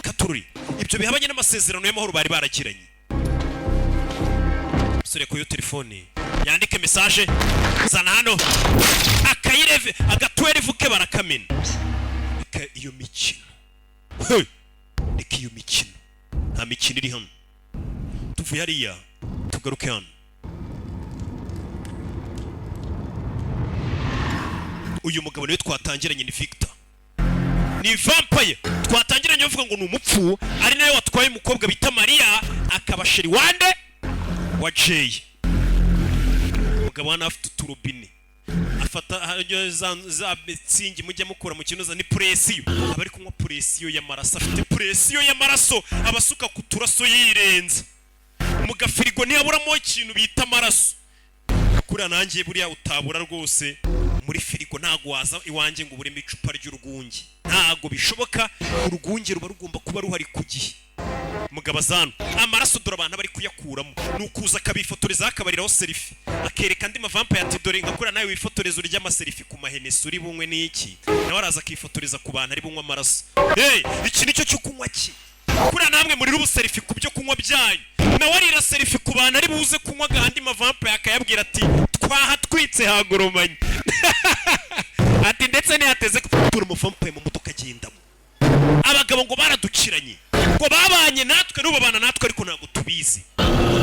Katururi. Ibyo bihabanye n'amasezerano y'amahoro bari baragiranye. Musore ko yo telefone. Yandike message. Zana hano. Akayireve agatwerevuke barakamena. Iyo mikino. Reka iyo mikino. Nta mikino iri hano. Tuvuye hariya tugaruke hano. Uyu mugabo niwe twatangiranye ni Victor. Ni vampire. Twatangiranye uvuga ngo ni umupfu, ari nawe watwaye umukobwa bita Maria akaba sheri wande wa Jay. Mugabo wana afite turubine. Afata za mitsingi mujya mukura mu kinoza ni presiyo. Abari kunywa presiyo y'amaraso, afite presiyo y'amaraso abasuka ku turaso yirenze. Mu gafirigo ntiyaburamo ikintu bita amaraso. Kuri nanjye buriya utabura rwose. Muri firigo ntago waza iwanjye ngo bureme icupa ry'urwunge. Ntago bishoboka, urwunge ruba rugomba kuba ruhari ku gihe. Mugabazano amaraso dore abantu bari kuyakuramo nukuza kabifotoreza akabariraho selfie akereka andi mavampa ya tidore ngakura nawe wifotoreza urya amaselfie ku mahenesi uri bunywe n'iki nawe araza akifotoreza ku bantu ari bunywa amaraso. Iki nicyo cyo kunywa ki kuri namwe muri rubu selfie ku byo kunywa byanyu nawe arira selfie ku bantu ari buze kunywa gandi mavampa yakayabwira ati twahatwitse hagoromanye ati ndetse niyateze kutura umuvampa mu modoka agendamo. Abagabo ngo baradukiranye ngo babanye natwe n'ubabana natwe ariko ntago tubizi.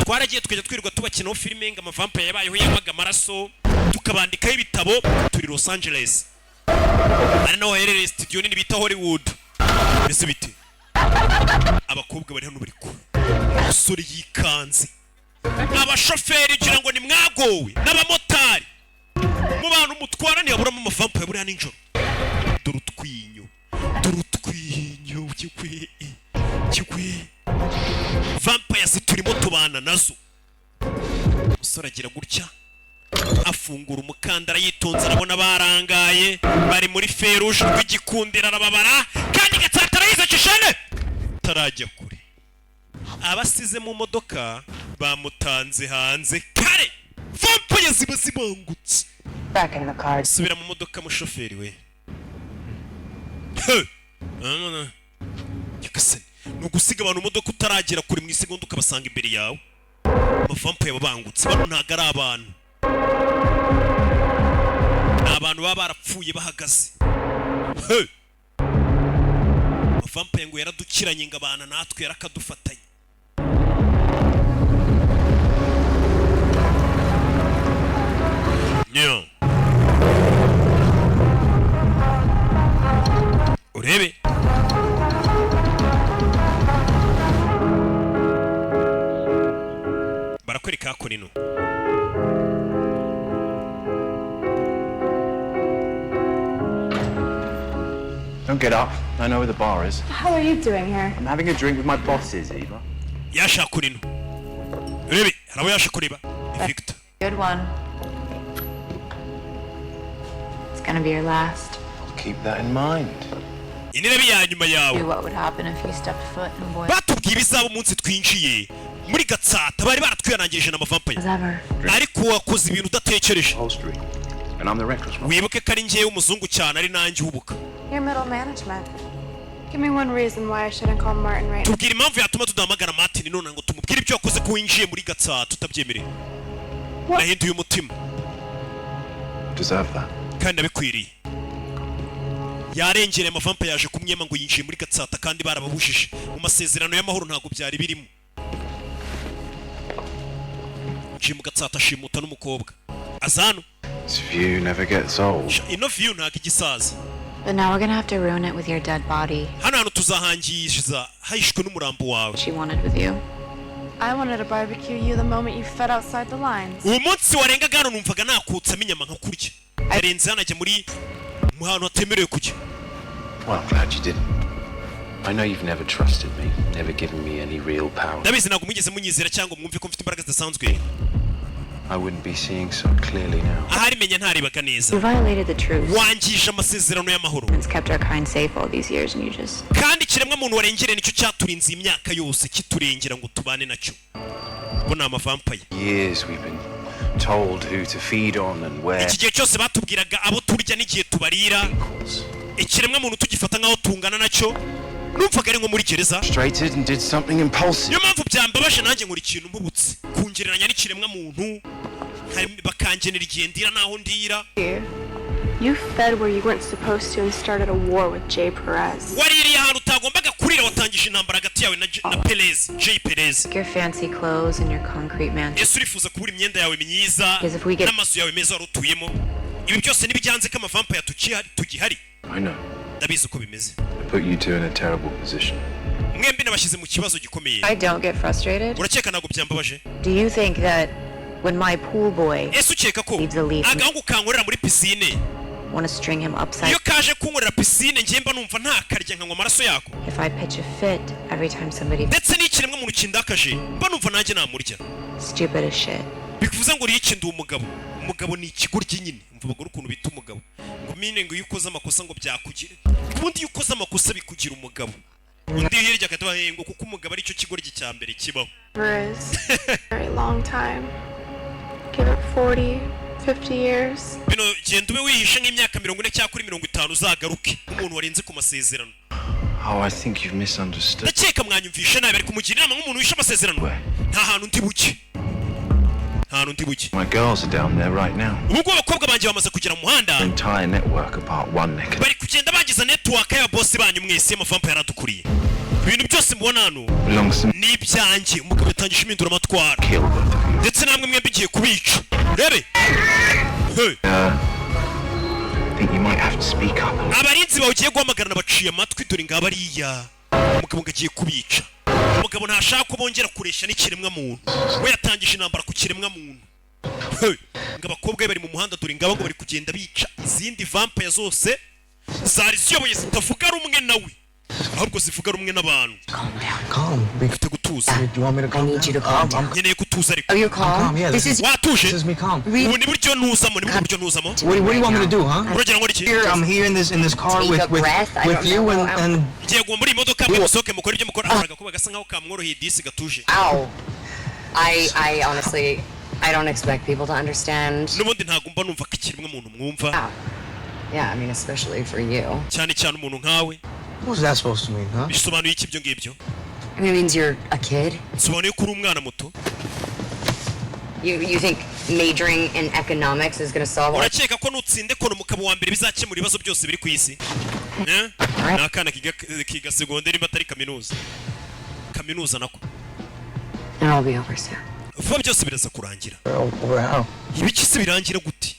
Twaragiye tukajya twirirwa tubakinaho filime ngo amavampire yabayeho yamaga amaraso tukabandikaho ibitabo turi Los Angeles. Ari naho herereye studio nini bita Hollywood. Mbese bite abakobwa bari hano bari ku musore yikanze abashoferi gira ngo ni mwagowe n'abamotari mu bantu mutwara ntiyaburamo amavampire buriya nijoro. Dore utwinyo kigwe vampire ziturimo tubana nazo. Umusore agira gutya afungura umukandara yitonze arabona barangaye bari muri feruje rw'igikundira arababara kandi gatsatara yizacishane tarajya kure. Abasize mu modoka bamutanze hanze kare. Vampire ziba zibangutse. Back in the car. Subira mu modoka mushoferi we. Yakasani nugusiga abantu modoka utaragera kuri mu isegonda ukabasanga imbere yawe. Vampire babangutse bano ntago ari abantu. Abantu baba barapfuye bahagaze. Vampire ngo yaradukiranye ngabana natwe yarakadufatanye. Nyo urebe barakwereka ko nino. Don't get up. I know where the bar is. How are you doing here? I'm having a drink with my bosses, Eva. Yasha kunino. Urebe harabo yasha kureba. Victor. Good one. It's gonna be your last. I'll keep that in mind. Inirabi ya nyuma yawe. What would happen if you stepped foot in boy? Batubwira izabo umunsi twinjiye muri Gatsata bari baratwiyanangirije na vampire. Ariko wakoze ibintu udatekereje. Upholstery. And I'm the reckless one. Wibuke kari ngiye umuzungu cyane ari nanjye ubuka. Your middle management. Give me one reason why I shouldn't call Martin right now. Tubwira impamvu yatuma tudahamagara Martin none ngo tumubwire ibyo wakoze ko winjiye muri Gatsata tutabyemereye. Nahinduye umutima. Deserve that. Kandi abikwiriye. Yarengere amavampa yaje kumwema ngo yinjiye muri Gatsata kandi barababujije mu masezerano y'amahoro ntago byari birimo. Nje mu Gatsata shimuta n'umukobwa. Azano. This view never gets old. Ino view ntago igisaza. But now we're gonna have to ruin it with your dead body. Hano hano tuzahangiza hahishwe n'umurambo wawe. She wanted with you. I wanted to barbecue you the moment you fed outside the lines. Uwo munsi warengaga hano numvaga nakutsa inyama nka kurya. Yarenze hano ajya muri muhantu hatemerewe kujya. Well, I'm glad you didn't. I know you've never trusted me, never given me any real power. Ndabizi ntabwo mwigeze munyizera cyangwa mwumve ko mfite imbaraga zidasanzwe. I wouldn't be seeing so clearly now. Ahari menya ntaribaga neza. You violated the truth. Wangije amasezerano y'amahoro. It's kept our kind safe all these years and you just... Kandi kiremwa muntu warengere nicyo cyaturinze imyaka yose kiturengera ngo tubane nacyo. Bo ni amavampire. Years we've been told who to feed on and where. Iki gihe cyose batubwiraga abo turya n'igihe tubarira. Ikiremwa muntu tugifata nkaho tungana nacyo. Numvaga ari nko muri gereza. Frustrated and did something impulsive. Niyo mpamvu byambabaje nanjye nkora ikintu mbubutse. Kungereranya n'ikiremwa muntu. Bakangenera igihe ndira naho ndira. You fed where you weren't supposed to and started a war with Jay Perez. Waririye ahantu utagombaga kurira watangije intambara hagati yawe na Perez, Jay Perez. Your fancy clothes and your concrete mansion. Yesu urifuza kubura imyenda yawe myiza n'amazu yawe meza warutuyemo. Ibi byose nibijyanze ko amavampire tugihari. I know. Ndabizi uko bimeze. I put you two in a terrible position. Mwembi nabashyize mu kibazo gikomeye. I don't get frustrated. Urakeka ntabwo byambabaje? Do you think that when my pool boy Ese ukeka ko agahungu kankorera muri pisine want to string him upside iyo kaje kunkorera pisine njye mba numva ntakarya nkanywa amaraso yako? if I pitch a fit every time somebody ndetse n'ikiremwa muntu kindakaje mba numva nanjye namurya. stupid as shit. Bikuvuze ngo uriye ndi umugabo. Umugabo ni ikigoryi nyine. Umva bagore ukuntu bita umugabo. Ngo mine ngo iyo ukoze amakosa ngo byakugire. Ubundi iyo ukoze amakosa bikugira umugabo. Undi hirya akatwa ngo kuko umugabo ari cyo kigoryi cya mbere kibaho. Very long time. Give it 40, 50 years. Bino genda ube wihishe nk'imyaka 40 cyangwa kuri 50 uzagaruke umuntu warenze ku masezerano. Oh, I think you've misunderstood. Ndakeka mwanyumvishe nabi ari kumugirira inama nk'umuntu wishe amasezerano. Nta hantu ndi buke. My girls are down there right now. Ubwo abakobwa banje bamaze kugera mu muhanda. Entire network apart one neck. Bari kugenda bagiza network ya boss banyu mwese amavampa yaradukuriye. Ibintu byose mubona hano ni ibyanjye. Umugabo yatangije imindura amatwara. Ndetse namwe mwembi giye kubica. Rebe. I think you might have to speak up. Abarinzi bawugiye guhamagarana baciye amatwi dore ngaba ariya. Umugabo ngagiye kubica. Umugabo ntashaka ko bongera kuresha n'ikiremwa muntu. We yatangije intambara ku kiremwa muntu. ngo abakobwa bari mu muhanda dore ngabo ngo bari kugenda bica izindi vampire zose zari ziyoboye zitavuga rumwe nawe ahubwo zivuga rumwe n'abantu. Calm. Ufite gutuza. Do you want me to calm? I need you to calm down. Nkeneye gutuza ariko. Oh, you're calm? Yeah, This is watuje. This is me calm. Ubu ni buryo ntuzamo, ni buryo ntuzamo. What do you want me to do, huh? Uragira ngo iki? I'm here in this car Take with a breath. I don't you know. and Ngiye ngo muri imodoka mwe musohoke mukora ibyo mukora araga kuba gasa nkaho kamworoheye disi gatuje. Ow. I honestly, I don't expect people to understand. N'ubundi ntago mba numva ko ikiremwe umuntu mwumva. Ow. Yeah, I mean, especially for you. Cyane cyane umuntu nkawe. what's that supposed to mean, huh? Bisobanuye iki ibyo ngibyo? I mean, it means you're a kid. Bisobanuye ko uri umwana muto. You think majoring in economics is going to solve all? Urakeka ko nutsinde kono mukabo wa mbere bizakemura ibibazo byose biri ku isi? Nakana kiga segonderi batari kaminuza. Kaminuza nako. And it'll be over soon. Vuba byose biraza kurangira. Over how? Ibiki se birangira gute?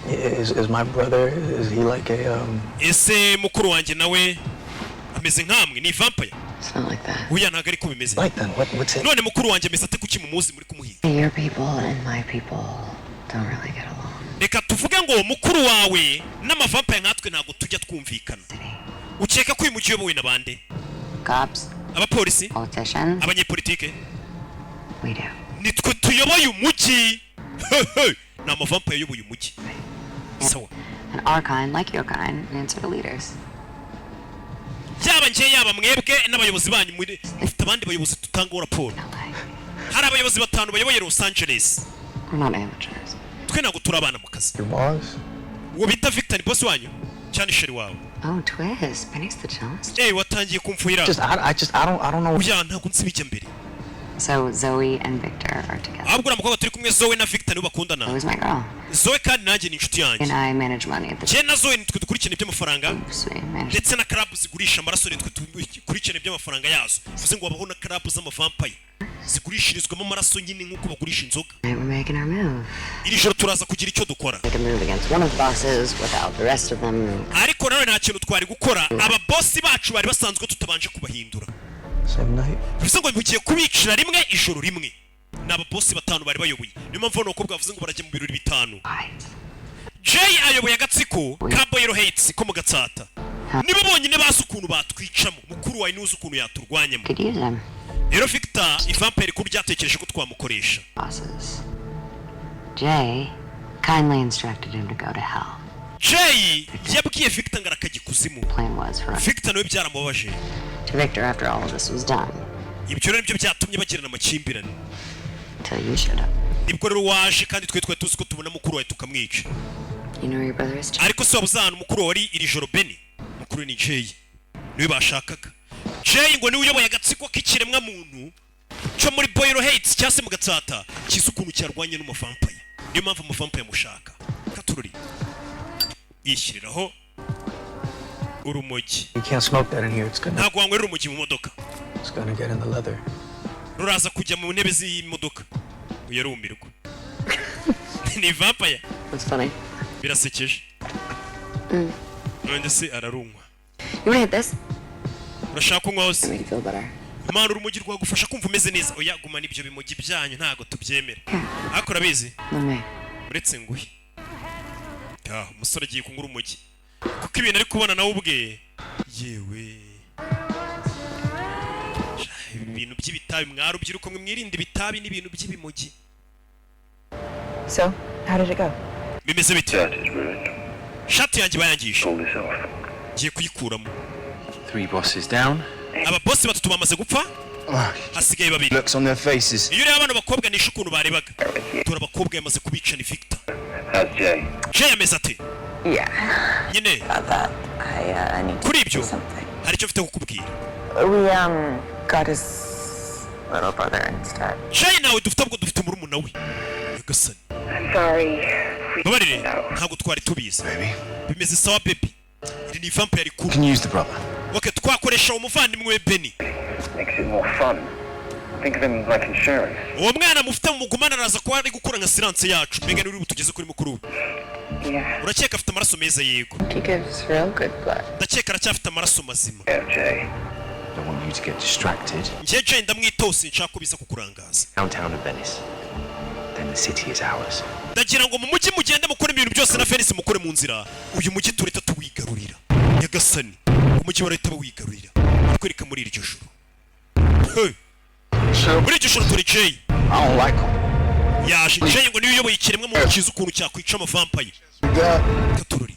Is my brother, is he like a Ese mukuru wanjye nawe ameze nkamwe ni vampire? It's not like that. Uya ntago ari ko bimeze. like then? What's it? None mukuru wanjye ameze ate kuki mumuzi muri kumuhiga? Your people and my people don't really get along. Reka tuvuge ngo mukuru wawe n'amavampire nkatwe ntago tujya twumvikana. Ukeka ko uyu mujyi uyobowe na bande? Cops, Abapolisi? politicians, Abanyepolitike? we do. Nitwe tuyoboye umujyi. Ni amavampire uyoboye umujyi. Sawa. And our kind, like your kind, answer to leaders. Yaba ngiye yaba mwebwe n'abayobozi banyu mufite abandi bayobozi tutangaho raporo. Hari abayobozi batanu bayoboye Los Angeles. We're not amateurs. Twe ntago turi abana mu kazi. Your boss? Uwo bita Victor ni boss wanyu cyane sheri wawe. Oh, twist. Penny's the challenge. Watangiye kumfuhira. I don't know. Uya ntago nsibijya mbere. So Zoe and Victor are together. Ahubwo uramukobwa turi kumwe Zoe na Victor nibo bakundana. Zoe's my girl. Zoe kandi nanjye ni inshuti yanjye. And I manage money at the Je na Zoe nitwe dukurikirana iby'amafaranga. Sweet manage. Ndetse na club zigurisha amaraso nitwe dukurikirana iby'amafaranga yazo. Bivuze ngo babaho na club z'amavampire. Zigurishirizwamo amaraso nyine nk'uko bagurisha inzoga. We're making our move. Iri joro turaza kugira icyo dukora. Make a move against one of the bosses without the rest of them. Ariko nawe nta kintu twari gukora. Aba boss bacu bari basanzwe tutabanje kubahindura. Same night. Bivuze ngo mugiye kubicira rimwe ijoro rimwe. N'aba boss batanu bari bayoboye. Niyo mpamvu n'uko bavuze ngo barajya mu birori bitanu. Jay ayoboye agatsiko ka Boyero Heights ko mu Gatsata. Nibo bonyine bazi ukuntu batwicamo. Mukuru wawe nuzi ukuntu yaturwanyamo. Could use them. Rero Victor ivampire kuri ryatekereje ko twamukoresha. Bosses. Jay kindly instructed him to go to hell. Jay yabwiye Victor ngo arakajya ikuzimu. Plan was for us. Victor nawe byaramubabaje. To Victor after all of this was done. Ibyo rero nibyo byatumye bagirana amakimbirane. Until you showed up. Nibwo rero waje kandi twe tuzi ko tubona mukuru wawe tukamwica. You know your brother is Jay. Ariko se wabuzana mukuru wari iri joro Benny. Mukuru ni Jay. Niwe bashakaga. Jay ngo niwe uyoboye agatsiko k'ikiremwa muntu cyo muri Boyero Heights cyase mu Gatsata kiza ukuntu cyarwanye n'umuvampire. Niyo mpamvu umuvampire mushaka. Katururi. Yishyiriraho urumogi. You can't smoke that in here. Ntabwo wanywera urumogi mu modoka. It's gonna get in the leather. Ruraza kujya mu ntebe z'imodoka. Uyarumirwa. Ni vampire. That's funny. Birasekeje. None se ararunywa. You wanna hit this? Urashaka kunywa hose? Make you feel better. Imana urumogi rwagufasha kumva umeze neza. Oya gumana ibyo bimogi byanyu ntago tubyemera. Ariko urabizi? None. Uretse nguhe. Umusore agiye kunywa urumogi. Kuko ibintu ari kubona nawe ubwe. Yewe. Ibintu by'ibitabi mwarubyiruko mwe mwirinde ibitabi n'ibintu by'ibimogi. So, how did it go? Bimeze bite? Shati yanjye bayangije. Ngiye kuyikuramo. 3 bosses down. Aba boss batatu bamaze gupfa? Hasigaye babiri. Looks on their faces. Iyo rero abana bakobwa nishe ukuntu barebaga. Tura abakobwa yamaze kubica ni Victor. How's Jay? Jay ameze ate? Yeah. Nyine. About that, I need Kuri to do ibyo something. hari icyo mfite kukubwira. We, got his little brother instead. Jay nawe dufite ubwo dufite murumuna we. Yagasani. Sorry. Babarire ntabwo twari tubizi. Bimeze sawa baby. Iri ni vampire You cool. can use the brother. Okay, twakoresha umuvandimwe we Benny. Makes it more fun. Think of him like insurance. Uwo mwana mufite mu mugumana araza kuba ari gukora nka silence yacu. Mbega niwe butugeze kuri mukuru we. Yeah. Urakeka afite amaraso meza yego. He gives real good blood. Ndakeka aracyafite amaraso mazima. Jay. Don't want you to get distracted. Njye Jay ndamwitose nshaka ko biza kukurangaza. Downtown of Venice. Then the city is ours. ndagira ngo mu mujyi mugende mukore ibintu byose na Felix mukore mu nzira uyu mujyi tureta tuwigarurira nyagasani umujyi bareta bawigarurira kwereka muri iryo joro muri iryo joro turi Jay I don't like him. yaje Jay ngo niyo uyoboye ikiremwa mu kizu ukuntu cyakwica amavampire katururi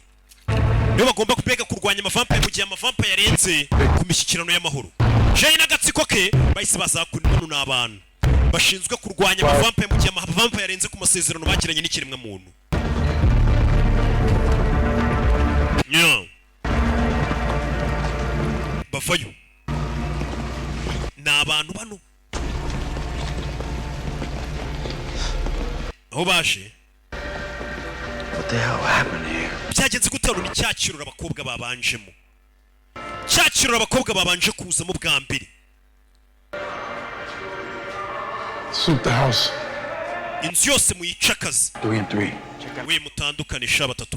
niyo bagomba kubega kurwanya amavampire mu gihe amavampire yarenze ku mishyikirano y'amahoro Jay n'agatsiko ke bahise bazakunana n'abantu bashinzwe kurwanya amavampire mu gihe amavampire yarenze ku masezerano bagiranye n'ikiremwa muntu bavayo n'abantu bano aho baje What the hell happened here? byagenze gutero ni cyakirura abakobwa babanjemo cyakirura abakobwa babanje kuzamo bwa mbere Sweep the house. inzu yose muyicakaze 3 and 3. we mutandukanisha batatu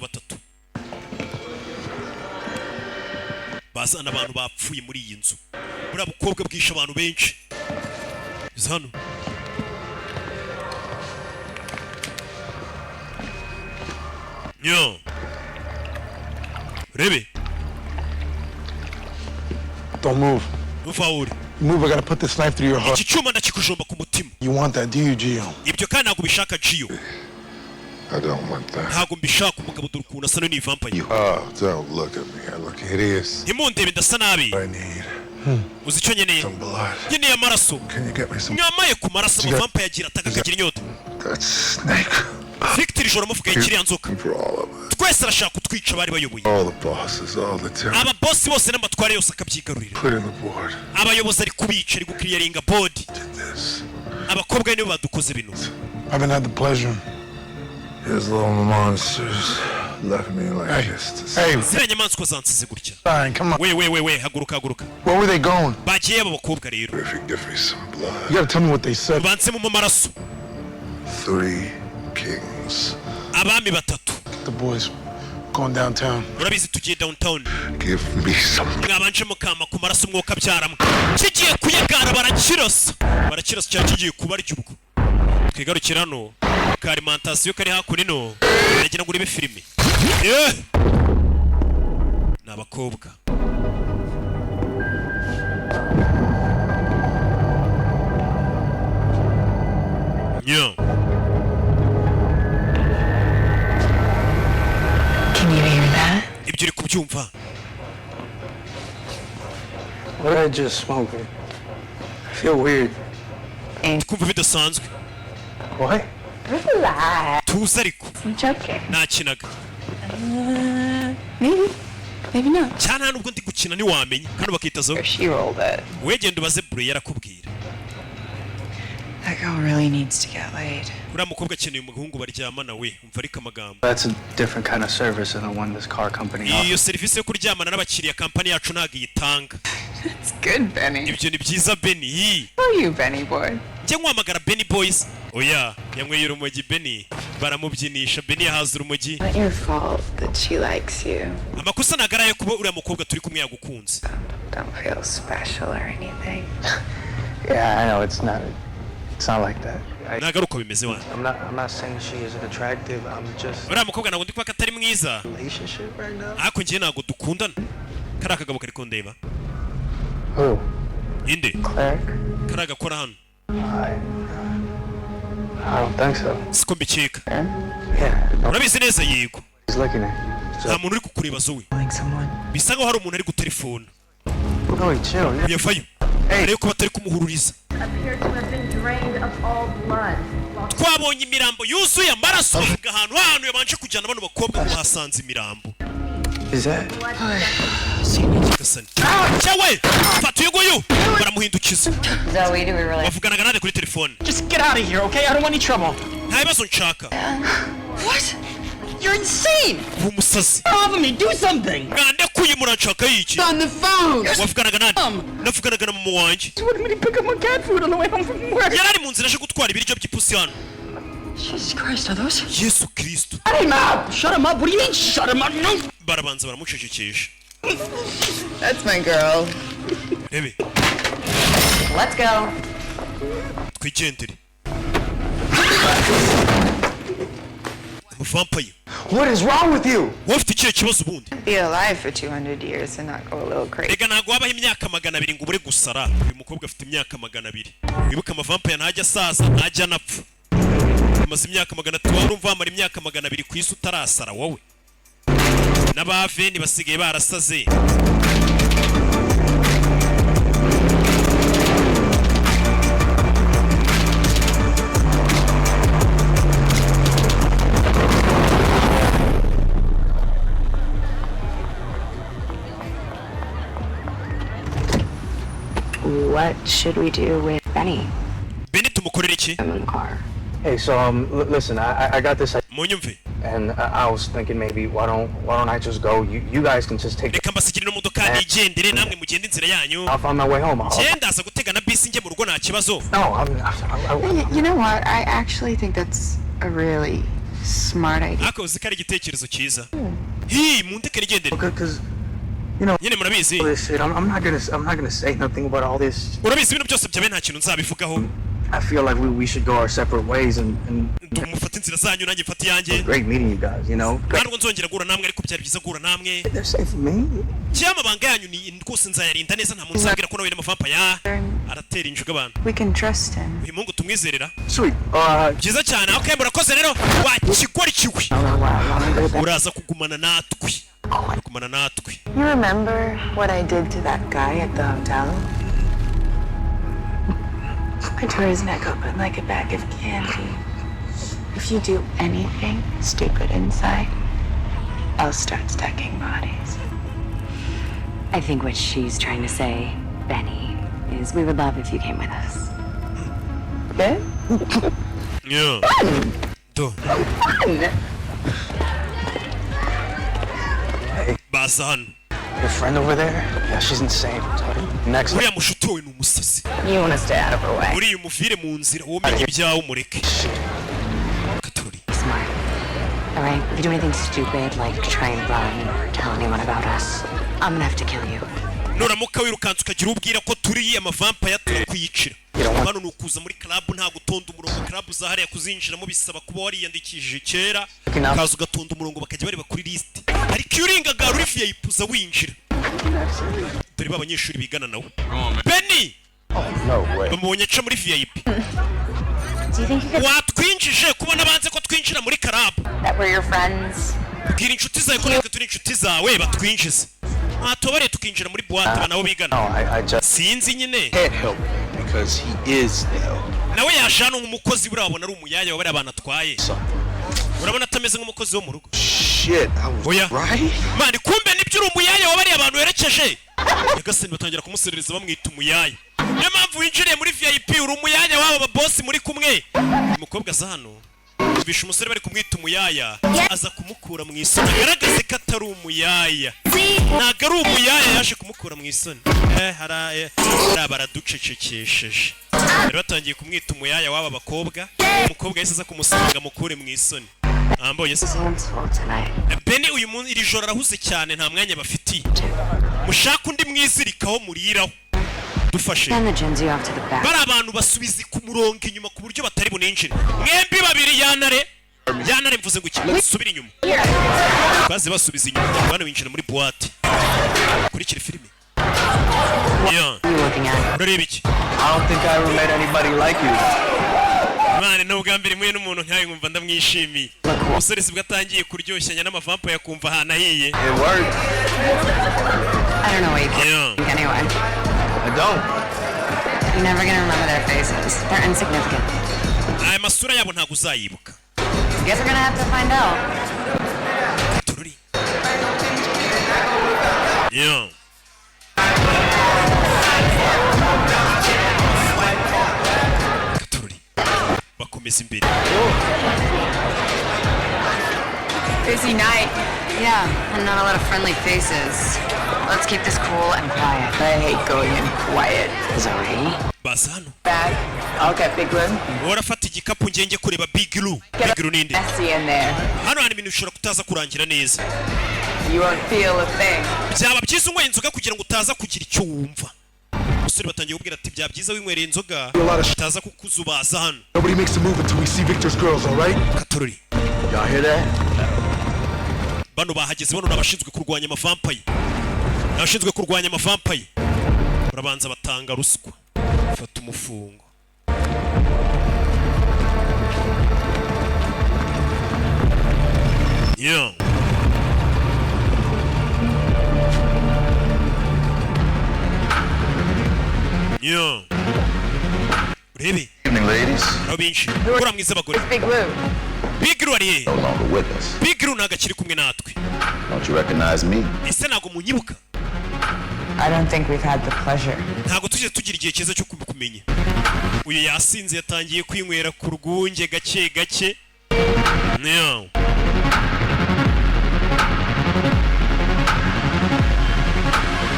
bazana abantu bapfuye muri iyi nzu muri abakobwa bwisha abantu benshi hano rebe Don't move. Ufauri Move, I gotta put this knife through your heart. iki cyuma ndakikujomba ku mutima You want that, do you, Gio? ibyo kandi ntabwo bishaka Gio I don't want that. ntabwo mbishaka umugabo dore ukuntu asa ni vampire Oh, don't look at me. I look hideous. ntimundebe ndasa nabi I need uzi icyo nkeneye some blood. nkeneye amaraso Can you get me some? nyamaye ku maraso amavampire yagira ataka akagira inyota That snake. Victor ijoro amuvuga kiriya nzoka For all of us. twese arashaka kutwica bari bayoboye All the bosses, all the terror. aba boss bose n'amatware yose akabyigarurira Put in the board. abayobozi ari kubica ari gukiriyaringa body Did this. abakobwa nibo badukoze bino I haven't had the pleasure. These little monsters left me like this. Hey, ziriya nyamaswa zansize gutya fine, come on. we haguruka Where were they going? bagiye aba bakobwa rero If you give me some You blood. gotta tell me what they said. bansemo mu maraso 3 kings. abami batatu The boys going downtown. urabizi tugiye downtown Give me some. mwabanje mukama ku maraso umwuka byaramwe kigiye kuyagara barakirasa cyangwa kigiye kubarya ubwo twigarukira hano ka alimentation kari hakuno nagira ngo urebe filime ni abakobwa Can you hear that? ibyo uri kubyumva What did I just smoke? I feel weird. kumva bidasanzwe What? tuza ariko I'm joking. nakinaga Maybe. Maybe not. cyane nta nubwo ndi gukina ntiwamenya kandi bakitazaho She rolled it. wegenda ubaze bure yarakubwira That girl really needs to get laid. uriya mukobwa akeneye umuhungu baryamana we umva ariko amagambo That's a different kind of service than the one this car company iyo offers. serivisi yo kuryamana n'abakiriya kampani yacu ntabwo iyitanga It's good, Benny. ibyo ni byiza Benny Oh, you Benny boy. njye nkwamagara Benny boys oya yanyweye urumogi Benny baramubyinisha Benny yahaza urumogi Not your fault that she likes you. amakosa ntabwo ari ayo kuba uriya mukobwa turi kumwe yagukunze Don't feel special or anything. Yeah, I know it's not like that. ntabwo ari uko bimeze wana I'm not saying she isn't attractive. I'm just uriya mukobwa ntabwo ndi kuba katari mwiza relationship right now. ariko njye ntabwo dukundana kariya kagabo kari kundeba Who? inde Cleric? kariya gakora hano I don't think so. siko mbikeka Yeah. urabizi neza yego He's looking at you. nta muntu uri kukureba zowe Like someone. bisa nkaho hari umuntu ari gutelefona No, wait, chill. yavayo ariko kuba atari kumuhururiza twabonye imirambo yuzuye amaraso bavuga ahantu yabanje kujyana bano bakobwa ngo hasanze imirambo Is that? gasani cyawe fata uyu nguyu baramuhindukiza Zoe, do we really? bavuganaga nande kuri telefone Just get out of here, okay? I don't want any trouble. nta bibazo nshaka What? You're insane! uba umusazi Follow me, do something! mwandekuye muranshaka yiki On the phone! wavuganaga nande navuganaga na mama wanjye You wanted me to pick up my cat food on the way home from work. yari ari mu nzira aje gutwara ibiryo by'ipusi hano Jesus Christ, are those? yesu kristo Shut him up! Shut him up! What do you mean, shut him up? No! barabanza baramucecekesha That's my girl. rebe Let's go. twigendere vampire. What is wrong with you? Wafite ikihe kibazo ubundi? Be alive for 200 years and not go a little crazy. Ega ntago wabaho imyaka 200 ngo ubure gusara. Uyu mukobwa afite imyaka 200. Wibuka amavampire ntajya asaza ntajya anapfa. Umaze imyaka 300 urumva amara imyaka 200 ku isi utarasara wowe. N'abave ntibasigaye barasaze. What should we do with Benny? Benny tumukorera iki? I'm in the car. Hey, so listen, I got this. Munyumve. And I was thinking maybe why don't I just go? You guys can just take. Reka mbasigirira imodoka nigendere namwe mugende inzira yanyu. I'll find my way home. Genda gutega na bisi nge mu rugo nta kibazo. No, You know what? I actually think that's a really smart idea. Ako zikari igitekerezo cyiza. Hi mundeke nigendere. Because you know, nyine murabizi. I'm not gonna say nothing about all this. Urabizi ibintu byose byabe nta kintu nzabivugaho. I feel like we should go our separate ways and mufata inzira zanyu nanjye mfata yanjye. Great meeting you guys, you know. Ntabwo nzongera gura namwe ariko byari byiza gura namwe. They're safe for me. Cyama banga yanyu ni rwose nzayarinda neza nta muntu uzabwira ko nawe n'amavampaya aratera injuga abantu. We can trust him. Uyu mungu tumwizerera. Sweet. Byiza cyane. Okay, murakoze rero. Wakigora kiwe. Uraza kugumana natwe. Kugumana natwe. You remember what I did to that guy at the hotel? I tore his neck open like a bag of candy. If you do anything stupid inside, I'll start stacking bodies. I think what she's trying to say, Benny, is we would love if you came with us. Okay? Yeah. Do. Hey. Basan. Your friend over there? Yeah, she's insane. Next. Uriya mushuti we ni umusazi. You want to stay out of her way. Uriya umuvire mu nzira womenye ibyawe umureke. Katori. Smart. All right, if you do anything stupid, like try and run or tell anyone about us, I'm gonna have to kill you. Nuramuka wirukanze ukagira ubwira ko turi amavampire turakwiyicira. Hano nukuza muri club nta gutonda umurongo, club zahariya kuzinjiramo bisaba kuba wariyandikishije kera, kaza ugatonda umurongo bakajya bareba kuri list. Ariko iyo uringaga uri VIP uza winjira. Dore babanyeshuri bigana nawe. Benny! No way. Bamubonye aca muri VIP. Do you think you could... Watwinjije kubona banze ko twinjira muri club. That were your friends? Bwira inshuti zawe ko natwe turi inshuti zawe batwinjize. Atobare tukinjira muri boîte nabo bigana. No, I just sinzi nyine. Can't help it because he is though. Nawe yashana nk'umukozi urabona ari umuyaya wabari abantu atwaye. Urabona atameze nk'umukozi wo mu rugo. Shit, I was right. Man, kumbe nibyo uri umuyaya wabari abantu yerekeje. Yagaseni batangira kumuserereza bamwita umuyaya. Niyo mpamvu winjiriye muri VIP uri umuyaya wabo boss muri kumwe. Umukobwa za hano bisha umusore bari kumwita umuyaya aza kumukura mu isoni garagaze ko atari umuyaya. Ntago ari umuyaya yaje kumukura mu isoni. Baraducecekesheje. Bari batangiye kumwita umuyaya w'aba bakobwa. Umukobwa yahise aza kumusanga mukure mu isoni. Ambonye se. Benny uyu muntu iri joro arahuze cyane nta mwanya bafitiye. Mushaka undi mwizirikaho muriraho. Dufashe. Bari abantu basubiza ku murongo inyuma ku buryo batari buninjire. Mwembi babiri yanare mvuze ngo iki subira inyuma. Baze basubiza inyuma bana winjira muri boîte. Kurikira filime. Yeah. Urareba iki? I don't think I ever met anybody like you. Mane no bwambere mwe n'umuntu nkaye ngumva ndamwishimiye. Umusore sibwo atangiye kuryoshanya n'amavampa yakumva hana hiye. It worked. I don't know what you think anyway. I don't. You're never gonna remember their faces. They're insignificant. Aya masura yabo ntago uzayibuka. Guess we're gonna have to find out. Tururi. Yeah. Tururi. Bakomeza imbere. Busy night. Yeah, and not a lot of friendly faces. Let's keep this cool and quiet. I hate going in quiet. Zoe. Basano. Bag. I'll get Big Lou. Urafata igikapu ngenge kureba Big Lou. Big Lou ninde? Messy in there. Hano hari ibintu ushobora kutaza kurangira neza. You won't feel a thing. Byaba byiza unywa inzoga kugira ngo utaza kugira icyo wumva. abasore batangiye kubwira ati bya byiza winywereye inzoga utaza kukuzubaza hano. Nobody makes a move until we see Victor's girls, all right? Katorori. Y'all hear that? Bano bahageze bano nabashinzwe kurwanya amavampayi. Nabashinzwe kurwanya amavampayi. Urabanza batanga ruswa. Fata umufungo. Yeah. Yeah. Urebe. Evening, ladies. Robinshi. Kura mwiza bagore. Big Lou. Big Lou ari. No longer with us. Big Lou nagakiri kumwe natwe. Don't you recognize me? Ese nago munyibuka? I don't think we've had the pleasure. Ntago tuje tugira igihe cyiza cyo kumenya. Uyu yasinze yatangiye kwinywera ku rwunge gake gake. Yeah.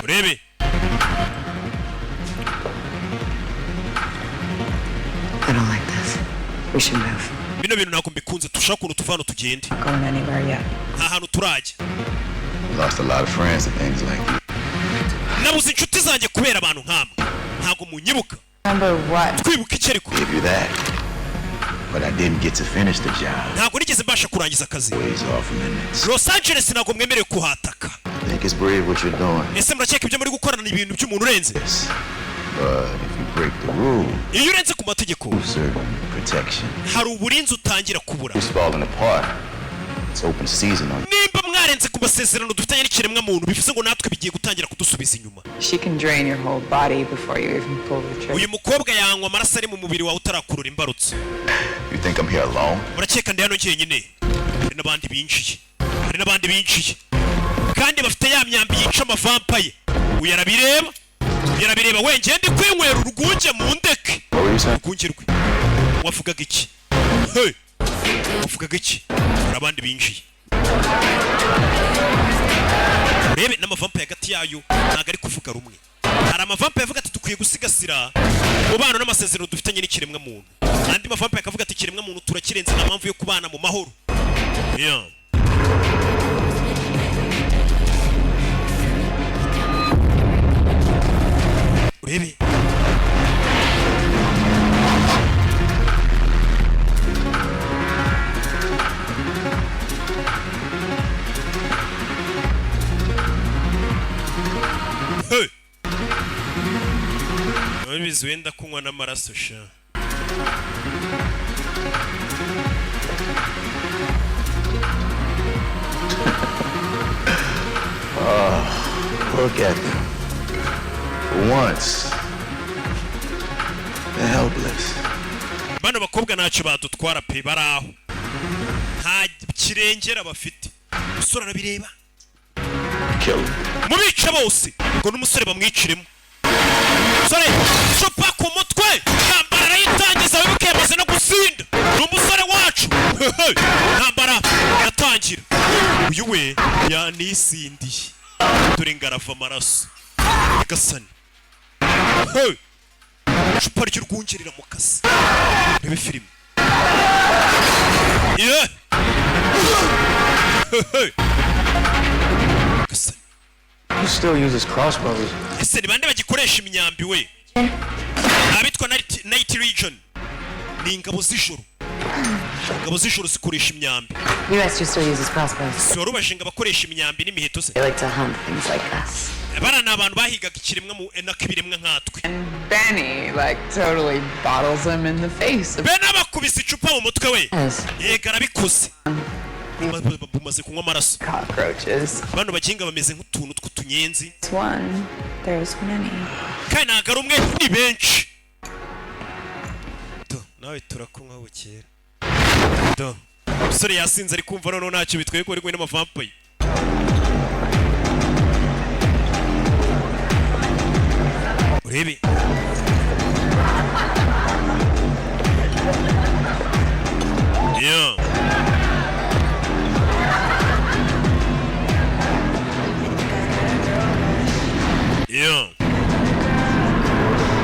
Urebe. I don't like this. We should move. Bino bintu nako mbikunze tushaka ukuntu tuvana tugende. Not going anywhere yet. Nta hantu turajya. Lost a lot of friends and things like you. Nabuze inshuti zanjye kubera abantu nk'amwe. Ntago munyibuka. Remember what? Twibuka iki ariko? Give you that. But I didn't get to finish the job. Ntago nigeze mbasha kurangiza akazi. Ways off minutes. Los Angeles ntago mwemerewe kuhataka. I think it's brave what you're doing. Ese murakeka ibyo muri gukorana ibintu by'umuntu urenze? Yes. But if you break the rule, Iyo urenze ku mategeko, certain protection. hari uburinzi utangira kubura. It's falling apart. It's open season on. Nimba mwarenze ku masezerano dufitanye n'ikiremwa muntu bivuze ngo natwe bigiye gutangira kudusubiza inyuma. She can drain your whole body before you even pull the trigger. Uyu mukobwa yanywa amaraso ari mu mubiri wawe utarakurura imbarutso. You think I'm here alone? Murakeka ndi hano njyenyine? Hari n'abandi binjiye. Hari n'abandi binjiye. Kandi bafite ya myambi yica amavampaye. Uyarabireba? Uyarabireba we ngende kwinywera urwunge mu ndeke. Urwunge rwe. Wavugaga iki? Hey! Wavugaga iki? Hari abandi binjiye. Urebe n'amavampaye hagati yayo ntago ari kuvuga rumwe. Hari amavampaye avuga ati dukwiye gusigasira umubano n'amasezerano dufitanye n'ikiremwa muntu. Andi mavampaye akavuga ati ikiremwa muntu turakirenze nta mpamvu yo kubana mu mahoro. Yeah. Urebe. Hey. Wabizi wenda kunywa n'amaraso sha. Look at them. For once, they're helpless. Bano bakobwa ntacyo badutwara pe baraho. Nta kirengera bafite. Usora nabireba. Kill them. Mubice bose. Ngo n'umusore bamwiciremo. Sore, chopa ku mutwe. Ntambara yitangiza wibuke yamaze no gusinda. N'umusore wacu. Ntambara yatangira. Uyu we yanisindiye. Dore ngarava amaraso. Gasani. Hey. Chupa ry'urwungerera mu kasi. Rebe filime. Yeah. Hey. Gasani. Who still uses crossbows? Ese ni bande bagikoresha imyambi we? Abitwa Night Region. Ni ingabo z'ijoro. Ingabo z'ijoro zikoresha imyambi. US just still uses crossbows. Si wari ubashinga bakoresha imyambi n'imiheto se? They like to hunt things like us. Bana ni abantu bahigaga ikiremwa mu nakibiremwa nkatwe. And Benny, like, totally bottles him in the face. Bena bakubise icupa mu mutwe we. Yes. Yega arabikoze. Bumaze kunywa amaraso. Cockroaches. Bano baginga bameze nk'utuntu tw'utunyenzi. It's one. There's many. Kandi ntago ari umwe ni benshi. Do, nawe turakunywa bukera. Do. Umusore yasinze ari kumva noneho ntacyo bitwaye ko ari kumwe n'amavampayi. Urebe. Yeah. Yeah.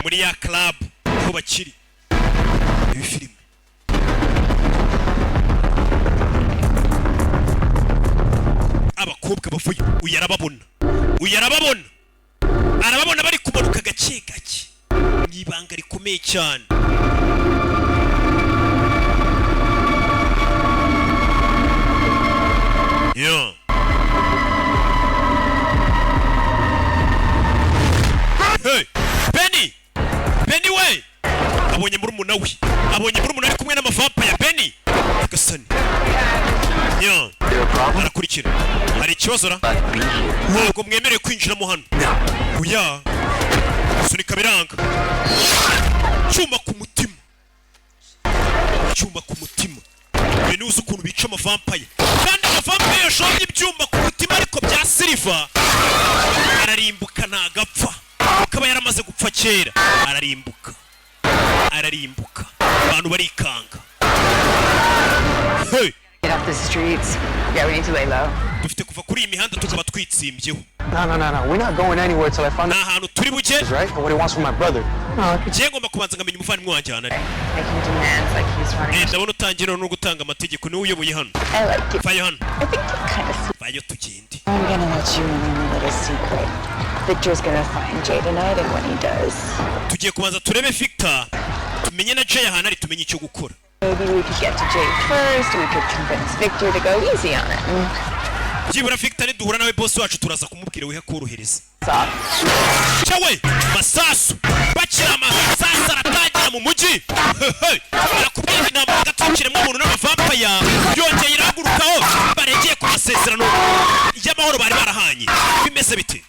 Muri ya club aho bakiri. Ibi filime. Abakobwa bavuye uyarababona. Uyarababona. arababona bari kumanuka gake gake mwibanga rikomeye cyane. Yo hey Benny we abonye murumuna we ari kumwe n'amavampire Benny agasani. Yo arakurikira hari ikibazo ra ntabwo mwemereye kwinjiramo hano. Oya sunika biranga cyuma ku mutima Benny uzi ukuntu bica amavampire kandi amavampire yashobye ibyuma ku mutima ariko bya silver ararimbuka ntagapfa akaba yaramaze gupfa kera. Ararimbuka abantu barikanga. Hey Get off the streets. Yeah, we need to lay low. dufite kuva kuri iyi mihanda tukaba twitsimbyeho. No. We're not going anywhere till I find nta hantu turi bujye right? And what he wants from my brother. ngiye ngomba kubanza ngamenya umuvandimwe wanjye hano ari. Making demands like he's running. ndabona utangira no gutanga amategeko niwe uyoboye hano. I like it. Vayo hano. I think you're kind of sweet. Vayo tugende. I'm gonna let you in on a little secret. Victor's gonna find Jay tonight, and when he does, tugiye kubanza turebe Victor tumenye na Jay hano ari tumenye icyo gukora. maybe we could get to Jay first. We could convince Victor to go easy on it. byibura Victor niduhura nawe boss wacu turaza kumubwira wiha korohereza. Cyawe masasu bakira amasasu aratangira mu mujyi. Arakubwira inama gatukiremo umuntu n'amavampire yongeye iragurukaho baregeye ku masezerano y'amahoro bari barahanye. Bimeze bite?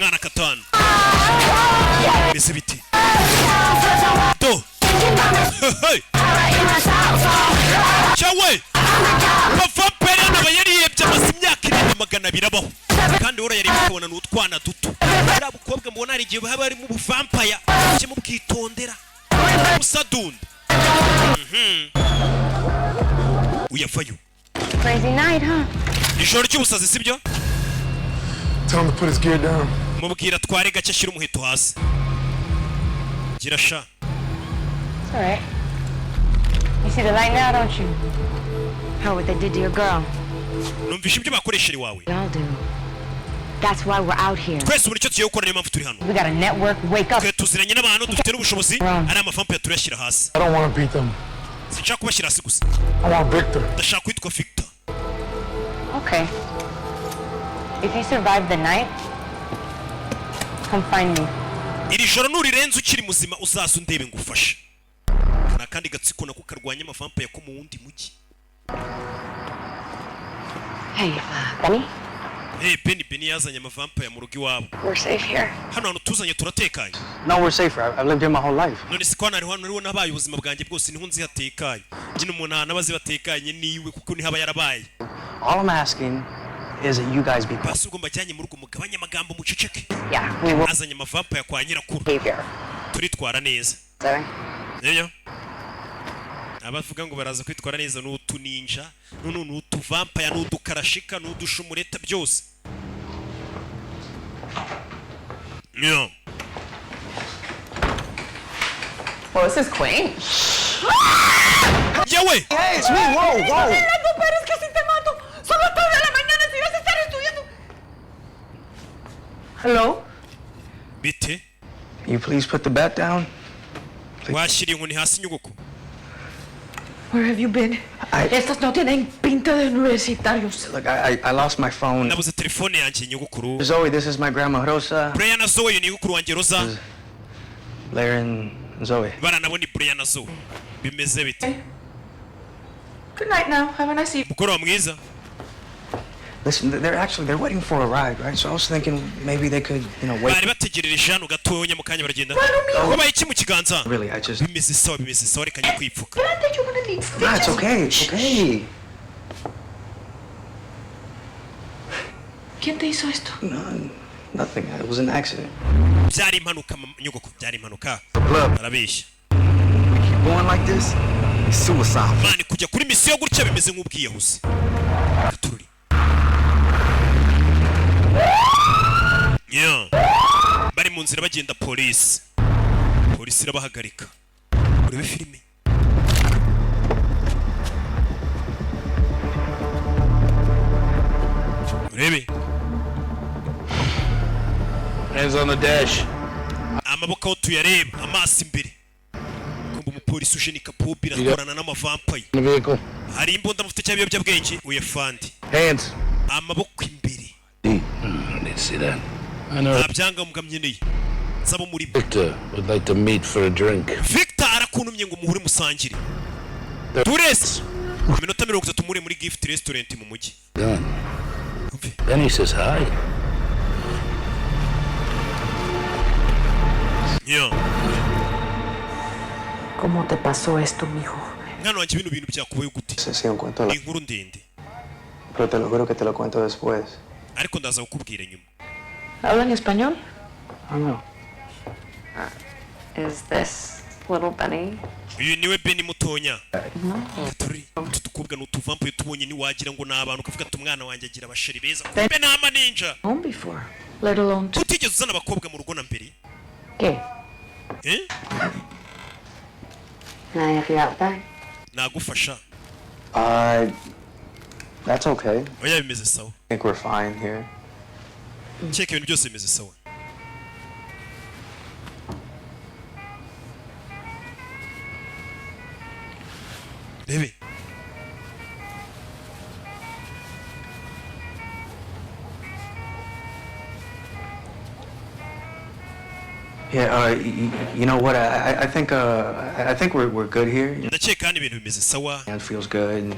Mwana katana bimeze bite? Do cyawe amavampire n'aba yariyebye amaze imyaka 200 abaho kandi wora yari kubona n'utwana duto. Ari abukobwa mbona ari igihe haba ari mu buvampire cyo mubwitondera usadunda. Uyafayo Crazy night, huh? ijoro ry'ubusazi sibyo? Tell him to put his gear down. mubwira tware gake ashyira umuheto hasi. Gira sha. It's all right. You see the light now, don't you? How what they did to your girl? Numvisha ibyo bakoresheje wawe. We all do. That's why we're out here. Twese muri cyo tugiye gukora niyo mpamvu turi hano. We got a network. Wake up. Twe tuziranye n'abantu dufite n'ubushobozi ari amavampire turashyira hasi. I don't want to beat them. Sinshaka kubashyira hasi gusa. I want Victor. Ndashaka kwitwa Victor. Okay. If you survive the night, come find me. Iri joro nurirenze ukiri muzima uzaza undebe ngufashe. Nakandi gatsiko nako karwanya amavampire ko mu wundi mujyi. Hey, Benny? Hey, Benny yazanye amavampire mu rugo iwabo. We're safe here. Hano hantu tuzanye turatekanye. No, we're safer. I've lived here my whole life. None sikwana ari hano nabaye ubuzima bwanjye bwose niho nzi hatekanye. Nyine umuntu nabazi batekanye niwe kuko ni haba yarabaye. All I'm asking is that you guys be Basi ugomba cyanye mu rugo mugabanya amagambo muceceke. Yeah, we will. Azanye amavampire kwa nyirakuru. Behavior. Turitwara neza. Sorry. Yeyo. Abavuga ngo baraza kwitwara neza n'utuninja, n'utuvampire n'udukarashika n'udushumureta byose. Yeah. Well, this is quaint. Yawe! Hey, it's me. Whoa. Hello? Bite? You please put the bat down? Washiriye inkoni hasi nyuguko. Where have you been? Estas no tienen pinta de universitarios. Look, I lost my phone. Nabuze telefone yanjye nyugukuru. Zoe, this is my grandma Rosa. Brian na Zoe ni nyugukuru wanjye Rosa. Blair and Zoe. Bana nabo ni Brian na Zoe. Bimeze bite? Good night now. Have a nice evening. Mukoro mwiza. Listen, they're waiting for a ride, right? So I was thinking maybe they could, wait. Bari bategereje hano gatoya mu kanya baragenda. Kubaye iki mu kiganza? Really, I just... Bimeze sawa reka njye kwipfuka. Nah, it's okay. It's okay. ¿Quién te hizo esto? No, nothing. It was an accident. Byari impanuka nyuguko, byari impanuka. Arabeshya. Going like this, it's suicide. Mani kujya kuri misiyo gutya bimeze nk'ubwiyahuzi. Gatururi. Yeah. Bari mu nzira bagenda polisi irabahagarika. Urebe filime. Urebe Hands on the dash. Amaboko tuyareba, amaso imbere. Kumba umupolisi uje ni kapobi rakorana n'amavampaye. In the vehicle. Hari imbunda mufite cy'abiyobyabwenge uyafandi. Hands. Amaboko imbere. Let's see that. I know. Abyanga mugamyeneye. Zabo muri Victor would like to meet for a drink. Victor arakunumye ngo muhure musangire. Turese. Minota 30 muri gift restaurant mu mujyi. Done. Then he says hi. Yeah. ¿Cómo te pasó esto, mijo? Mwana wanjye bintu byakubaye gute? Sí, un cuento. Inkuru ndende. Pero te lo juro que te lo cuento después. Ariko ndaza kukubwira nyuma. ¿Hablan español? No. Is this little Benny? Uyu niwe Benny mutonya. Turi tukubwa n'utuvampuye tubonye ni wagira ngo nabantu kavuga ati umwana wanjye agira abasheri beza. Kumbe nama ninja. Home before. Let alone to... Utigeze uzana abakobwa mu rugo na mbere. ¿Qué? Can I help you out there? Nagufasha. That's okay. Oya bimeze sawa. I think we're fine here. Cheke ibintu byose bimeze sawa. Bebe. Yeah, you know what? I think we're good here. Ndakeka kandi ibintu bimeze sawa. It feels good.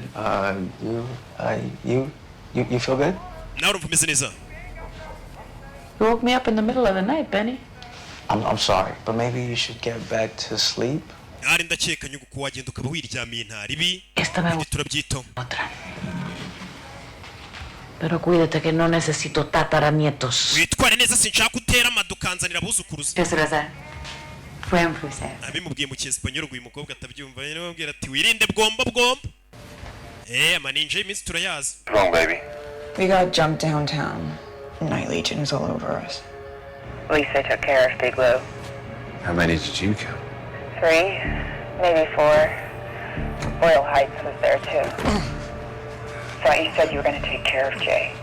You feel good? Nawe urumva umeze neza. You woke me up in the middle of the night, Benny. I'm sorry, but maybe you should get back to sleep. Ari ndakeka nyugo ko wagenda ukaba wiryamiye ntari bi. Esta me turabyitaho. Otra. Pero cuídate que no necesito tataranietos. Witware neza sinshaka utera amadukanzanira abuzukuruza. Fue un placer. Abimubwiye mu cyesipanyoro ngo uyu mukobwa atabyumva rero bambwira ati wirinde bwomba. Amaninja y'iminsi turayazi. Wrong, baby. We got jumped downtown. Night Legion was all over us. At least they took care of Big Lou. How many did you kill? 3, maybe 4. Royal Heights was there too. Thought you said you were going to take care of Jay.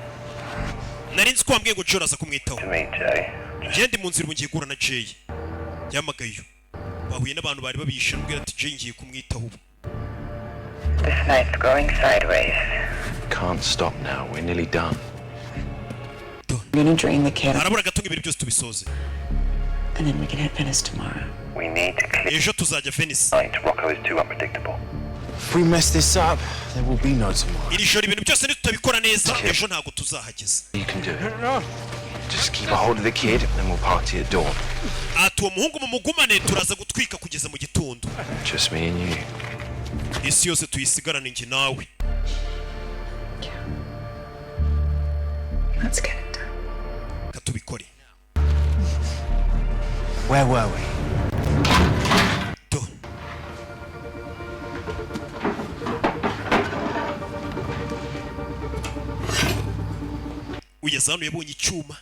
Nari nzi ko wambwiye ngo John aza kumwitaho. To meet Jay. Ngende mu nzira ubu ngiye guhura na Jay. Yamagayo. Bahuye n'abantu bari babishe mbwira ati Jay ngiye kumwitaho ubu. This night's going sideways. Can't stop now. We're nearly done. I'm gonna drain the kid, Harabura gatunga ibintu byose tubisoze. and then we can hit Venice tomorrow. We need to clear Ejo tuzajya Venice. Rocco is too unpredictable. If we mess this up, there will be no tomorrow. Iri joro ibintu byose nitutabikora neza ejo ntago tuzahageza. You can do it. Just keep a hold of the kid, and we'll party at dawn. Ati uwo muhungu mumugumane turaza gutwika kugeza mu gitondo. Just me and you. Isi yose tuyisigarane njye nawe. Let's get it done. Katubikore. Where were we? Ugeze hano yabonye icyuma.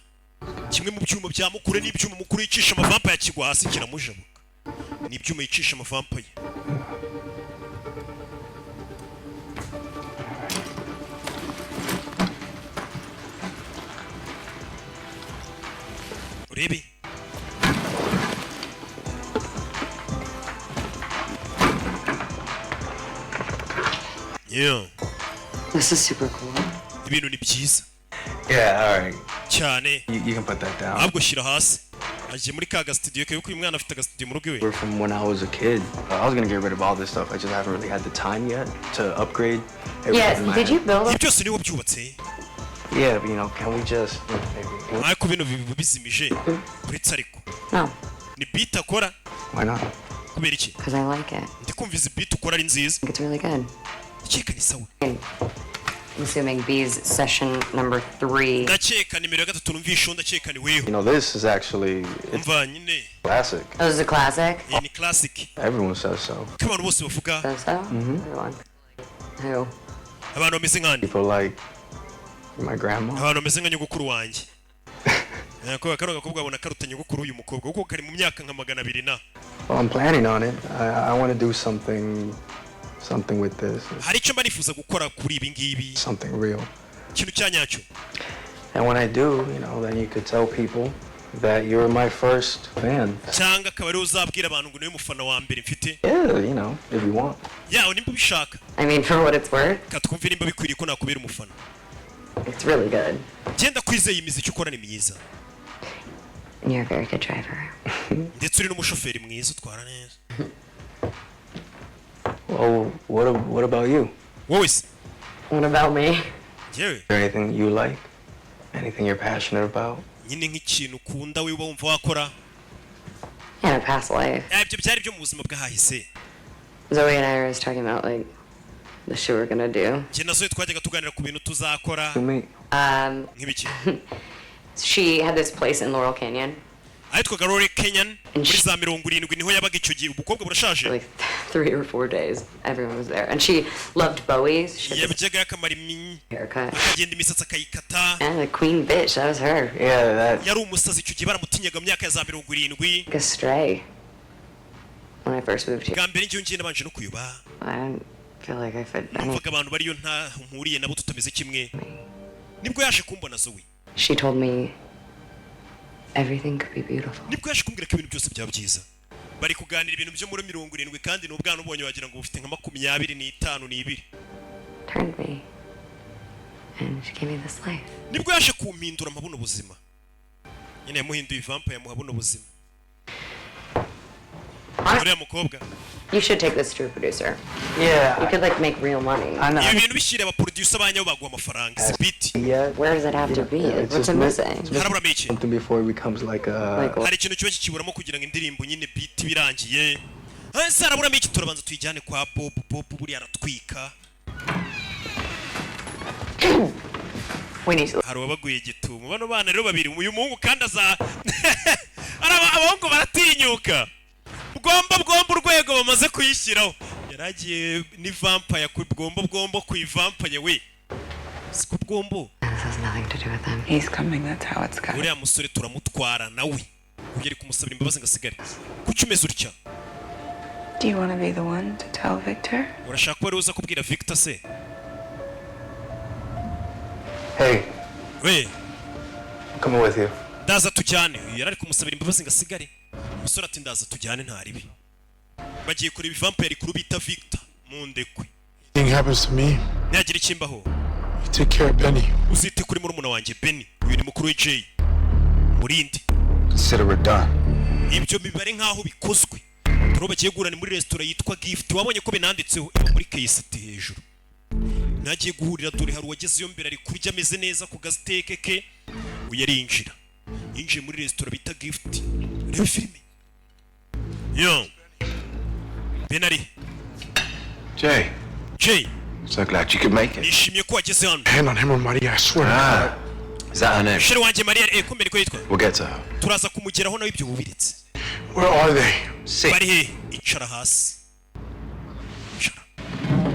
Kimwe mu byuma bya mukure n'ibyuma mukuru yicisha amavampa ya kigwa hasi kiramujabuka. Ni ibyuma yicisha amavampa ye. Urebe. Yeah. This is super cool. Ibintu ni byiza. Yeah, all right. Cyane. You can put that down. Ahubwo shyira hasi. Aje muri kaga studio ke yuko uyu mwana afite studio mu rugo iwe. We're from when I was a kid. I was gonna get rid of all this stuff. I just haven't really had the time yet to upgrade. Yes, did you build Ibyo byose niwo byubatse. Yeah, but you know, can we just maybe? Ariko bino bizimije. Kuri tsariko. No. Ni beat akora. Why not? Kubera iki? Because I like it. Ndikumva izi beat ukora ari nziza. It's really good. Cheka ni sawa. I'm assuming B's session number 3. Ndakeka nimero ya gatatu numvisho ndakeka ni wewe. You know, this is actually Umva nyine. classic. Oh, this is a classic? Ni classic. Everyone says so. Abantu bose bavuga. Says so? Everyone. Who? Abantu bameze nkandi. People like my grandma. Abantu bameze nka nyogokuru wanjye. Nakora kano gakobwa abona karuta nyogokuru uyu mukobwa kuko kari mu myaka nka 200 na. Well, I'm planning on it. I want to do something with this. Hari icyo mba nifuza gukora kuri ibi ngibi. Something real. Ikintu cyanyacyo. And when I do, you know, then you could tell people that you're my first fan. cyangwa akaba ari uzabwira abantu ngo niwe mufana wa mbere mfite. Yeah, you know, if you want. Yeah, nimba ubishaka. I mean, for what it's worth. Katwumve nimba bikwiriye ko nakubera umufana. It's really good. Genda kwizeye imiziki ukora ni myiza. And you're a very good driver. Ndetse uri n'umushoferi mwiza utwara neza. Well, what about you? Wowe. What about me? Yeah. Is there anything you like? Anything you're passionate about? Nyine nk'ikintu ukunda wiba wumva wakora. Yeah, in a past life. Ibyo byari byo mu buzima bwahise. Zoe and I were talking about like the shit we're gonna do. Jye na Zoe twajyaga tuganira ku bintu tuzakora. Nk'ibiki? She had this place in Laurel Canyon. Ahitwaga Rocky Canyon muri za 70 niho yabaga icyo gihe ubukobwa burashaje. Like 3 or 4 days, everyone was there, and she loved Bowie's. Yabyaga yakamara haircut. Akagenda imisatsi akayikata. And the queen bitch, that was her. Yeah, that. Yari umusazi icyo gihe baramutinyaga mu myaka ya za 70. Like a stray. When I first moved here. Gambere njye ngiye nabanje no kuyuba. I don't feel like I fit any. Numvaga abantu bariyo nta mpuriye nabo tutameze kimwe. Nibwo yaje kumbona Zoe. She told me everything could be beautiful. Nibwo yaje kumbwira ko ibintu byose byaba byiza. Bari kuganira ibintu byo muri 70 kandi n'ubwana ubonye wagira ngo ufite nka 25 n'ibiri. Turned me and she gave me this life. Nibwo yaje kumpindura amabuno ubuzima. Nyine yamuhinduye vampire yamuha buno buzima. Uriya mukobwa. You should take this to a producer. Yeah. You could like make real money. I know. Ibi bintu bishyire aba producer banyaho baguha amafaranga. Sipiti. Where does it have to be? What's it missing? Harabura iki? Something before it becomes like a. Hari ikintu kiba kikiburamo kugira ngo indirimbo nyine beat birangiye. Ese harabura iki turabanza tuyijyane kwa Bob buri aratwika. We need to. Hari wabaguye gitumo. Bano bana rero babiri uyu muhungu kandi aza abahungu baratinyuka. Bwomba urwego bamaze kuyishyiraho. Yaragiye ni vampire ku bwomba ku vampire we. Siku bwombo. This has nothing to do with them. He's coming, that's how it's got. Uriya musore turamutwara nawe. Ugeri kumusabira imbabazi ngasigare. Kuki umeze utya? Do you want to be the one to tell Victor? Urashaka ko uza kubwira Victor se? Hey. We. I'm coming with you. Ndaza tujyane. Yarari kumusabira imbabazi ngasigare. Umusore ati ndaza tujyane ntaribi. Bagiye kuri vampire kuri bita Victor mu ndekwe. Thing happens to me. Nyagira ikimbaho. You take care of Benny. Uzite kuri murumuna wanjye Benny. Uyu ni mukuru wa Jay. Murindi. Consider it done. Ibyo mibare nkaho bikozwe. Turobakiye gurana muri restaurant yitwa Gift. Wabonye ko binanditseho muri KST hejuru. Nagiye guhurira dore hari wagezeyo mbere ari kurya ameze neza ku gaziteke ke. Uyarinjira. Yinjiye muri restaurant bita Gift. Reba filime. Yo. Benari. Jay. So glad you could make it. Nishimiye ko wageze hano. Hand on him on Maria, I swear. Ah. Is that her name? Sheri wanje Maria kumbe niko yitwa. We'll get to her. Turaza kumugeraho nawe ibyo bubiritse. Where are they? Sick. Bari he icara hasi. Icara.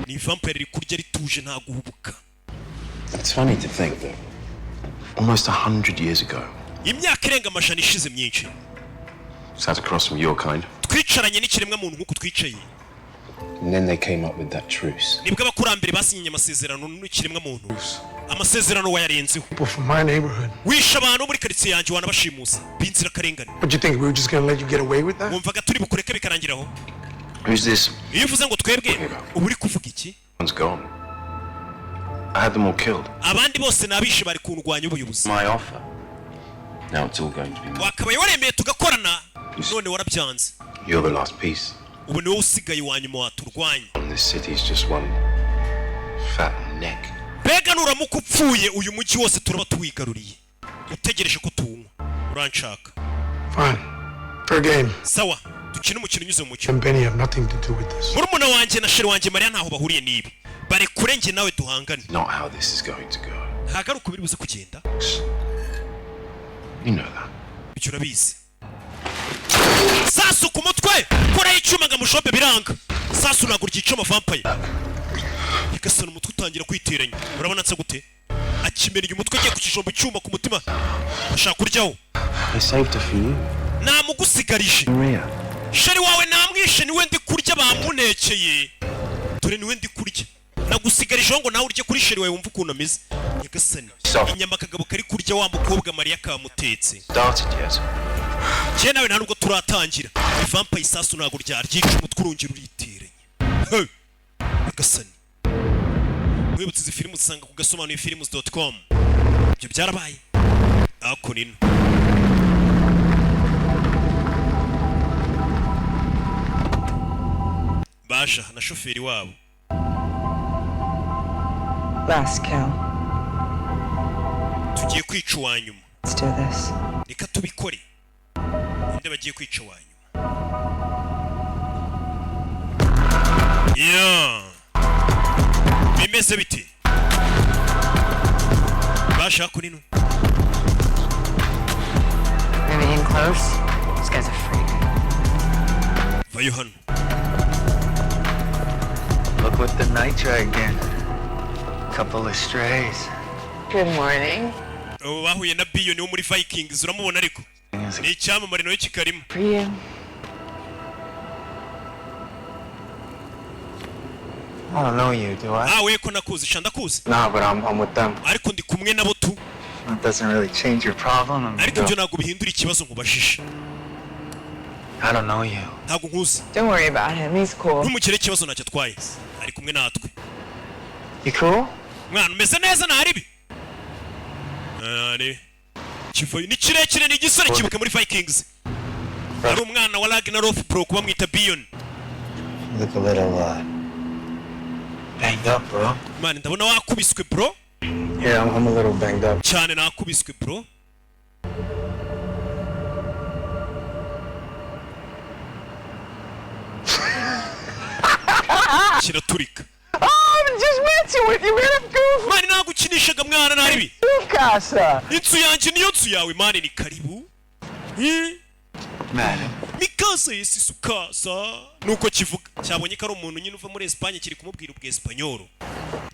Ni vampire iri kurya rituje nta guhubuka. It's funny to think that almost 100 years ago. Imyaka irenga amajana ishize myinshi. Sat across from your kind. Twicaranye n'ikiremwa muntu nkuko twicaye. And then they came up with that truce. Nibwo abakurambere basinye amasezerano n'ikiremwa muntu. Amasezerano wayarenzeho. People from my neighborhood. Wisha abantu muri quartier yanjye wanabashimusa. Binzira karengane. What you think we were just gonna let you get away with that? Wumvaga turi bukureke bikarangiraho. Who's this? Iyo uvuze ngo twebwe uburi kuvuga iki? One's gone. I had them all killed. Abandi bose nabishe bari kundwanya ubuyobozi. My offer. Now it's all going to be mine. Wakabaye waremeye tugakorana. None warabyanze. You're the last piece. Ubu niwe usigaye wanyuma waturwanya. This city's just one fat neck. Bega nuramuka upfuye uyu mujyi wose turaba tuwigaruriye. Utegereje ko tunywa. Uranshaka. Fine. Fair game. Sawa. Dukina umukino unyuze mu mucyo. And Benny have nothing to do with this. Murumuna wanjye na sheri wanjye Maria ntaho bahuriye nibi. Bare kurenge nawe duhangane. Not how this is going to go. Hagaruka biri buze kugenda. You know that. Icyo urabizi. Sasu ku mutwe kora icyuma ngamushombe biranga. Sasu nagura igicuma vampire. Igasana umutwe utangira kwiteranya. Urabona nse gute? Akimereye umutwe agiye kukijomba icyuma ku mutima. Ashaka kuryaho. I saved her for you. Namugusigarije. Maria. Sheri wawe namwishe niwe ndi kurya bamunekeye. Dore niwe ndi kurya. Nagusigarije ngo nawe urye kuri sheri wawe wumva ukuntu ameze. nyagasani inyama akagabo kari kurya wa mukobwa Mariya kamutetse je nawe nta nubwo turatangira vampire isasu ntago ryaryica umutwe urungira uriteranye nyagasani mwibutse izi filime usanga ku gasobanuye films.com ibyo byarabaye ako nino Basha na shoferi wabo Last kill. Tugiye kwica uwanyuma. Let's do this. Reka tubikore. Inde bagiye kwica uwanyuma. Yeah. Bimeze bite? Basha kunino. Remain close. This guy's a freak. Vayo hano. Look with the nitro again. Couple of strays. Good morning. Oh, bahuye na Biyo ni wo muri Vikings uramubona ariko. Ni icyamamare no kikarimo. For you. I don't know you, do I? We ko nakuzi shanda kuzi. No, but I'm with them. Ariko ndi kumwe nabo tu. It doesn't really change your problem. Ariko byo nago bihindura ikibazo nkubajisha. I don't know you. Ntago nkuzi. Don't worry about him. He's cool. Numukire ikibazo ntacyo twaye. Ari kumwe natwe. You cool? Mwana umeze neza ntaribi. Kivuye ni kirekire ni igisore kibuka muri Vikings. Ari umwana wa Ragnarok Pro kuba mwita Bion. Look a little banged up, bro. Man, ndabona wakubiswe bro. Yeah, I'm a little banged up. Cyane nakubiswe bro. Kiraturika. I'm just messing with you, man. I'm goofy. Mani nagukinishaga mwana naribi. Mikasa. Inzu yanjye niyo nzu yawe mani ni karibu. Madam. Mikasa yesi sukasa. Nuko kivuga cyabonye ko ari umuntu nyine uva muri Espagne kiri kumubwira ubwe Espanyol.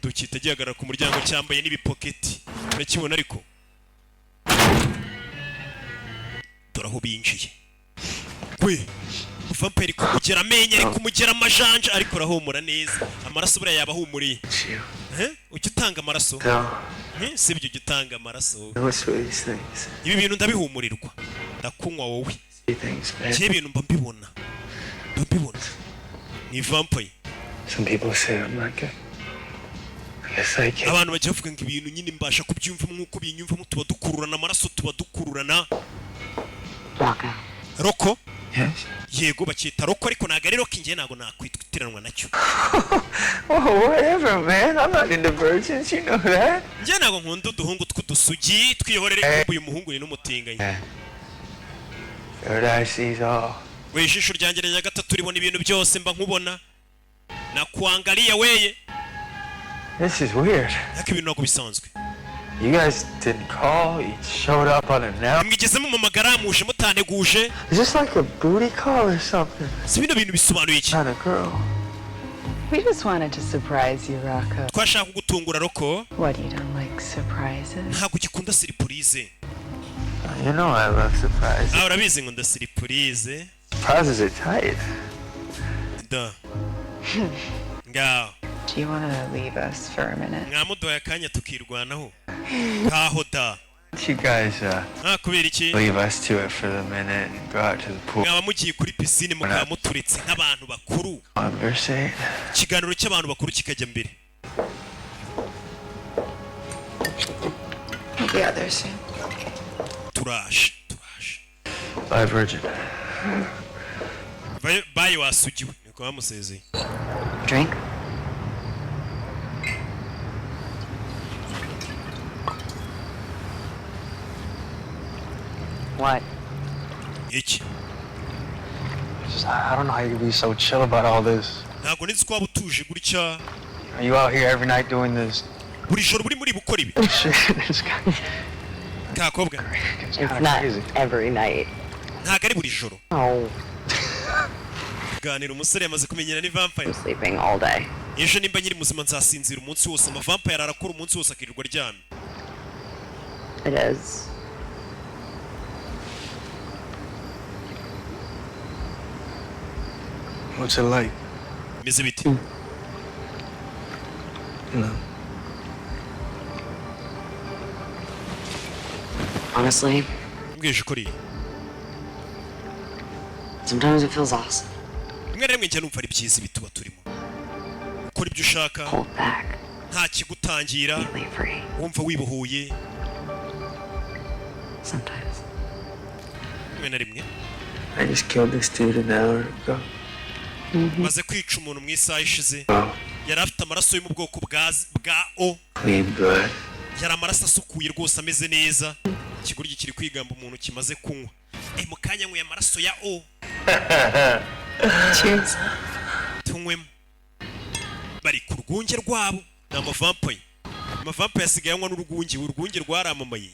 Dukita gihagarara ku muryango cyambaye n'ibipoketi. Urakibona ariko. Doraho binjiye. Gwe. Vampire kumugera amenye ari kumugera amajanja ariko rahumura neza. Amaraso buriya yabahumuriye. Ujya utanga amaraso? Sibyo ujya utanga amaraso. Ibi bintu ndabihumurirwa. Ndakunywa wowe. Ibi bintu mba mbibona. Ni vampire. Some people say I'm like it. I guess I can. Abantu bajya bavuga ngo ibintu nyine mbasha kubyumva nk'uko binyumvamo tuba dukururana amaraso tuba dukururana. Roko? Yes. Yego bakita Roko ariko naga ari Rocky ngiye nago nakwitwiranwa nacyo. Oh, whatever, man. I'm not into virgins, you know that. Ngiye nago nkunda uduhungu tw'udusugi twihorere uyu muhungu ni n'umutinganya. Third eye sees all. We ijisho ryanjye rya gatatu ribona ibintu byose mba nkubona. Nakuangalia weye. This is weird. Yaka ibintu nago bisanzwe. You guys didn't call, you showed up unannounced. Mwigezemo mu magara muje mutaneguje. Is this like a booty call or something? Si bino bintu bisobanuye iki? Not a girl. We just wanted to surprise you, Rocco. Twashaka kugutungura Roko. What, you don't like surprises? Ntabwo gikunda surprise. You know I love surprises. Urabizi ngo nda surprise. Surprises are tight. Da. Ngao. Do you want to leave us for a minute? Mwamudoya kanya tukirwanaho. Kaho da. You guys kubera iki? leave us to it for the minute and go out to the pool. Mwaba mugiye kuri piscine mukamuturetse nk'abantu bakuru. Conversate. Ikiganiro cy'abantu bakuru kikajya mbere. We'll be out there soon. Turaje. Bye, virgin. Bye wasugiwe. Niko bamusezeye. Drink? What? Iki? I don't know how you can be so chill about all this. Ntabwo nzi ko waba utuje gutya. Are you out here every night doing this? Buri joro buri muri bukora ibi. Kakobwa. It's not every night. Ntabwo ari buri joro. Oh. Ganira umusore yamaze kumenyera ni vampire. I'm sleeping all day. Ejo nimba nyiri muzima nzasinzira umunsi wose. Ama vampire arakora umunsi wose akirirwa aryamye. It is. What's it like? Meze biti. You know, Honestly, mbwije ukuri sometimes it feels awesome. rimwe na rimwe njya numva ari byiza ibituba turimo ukora ibyo ushaka nta kigutangira wumva wibohoye rimwe na rimwe I just killed this dude an hour ago. maze kwica umuntu mu isaha ishize yari afite amaraso yo mu bwoko bwa O Clean blood. yari amaraso asukuye rwose ameze neza ikigoryi kiri kwigamba umuntu kimaze kunywa mu kanya nk'uye amaraso ya O. Cheers. Tunywemo bari ku rwunge rwabo ni amavampaye yasigaye anywa n'urwunge urwunge rwaramamaye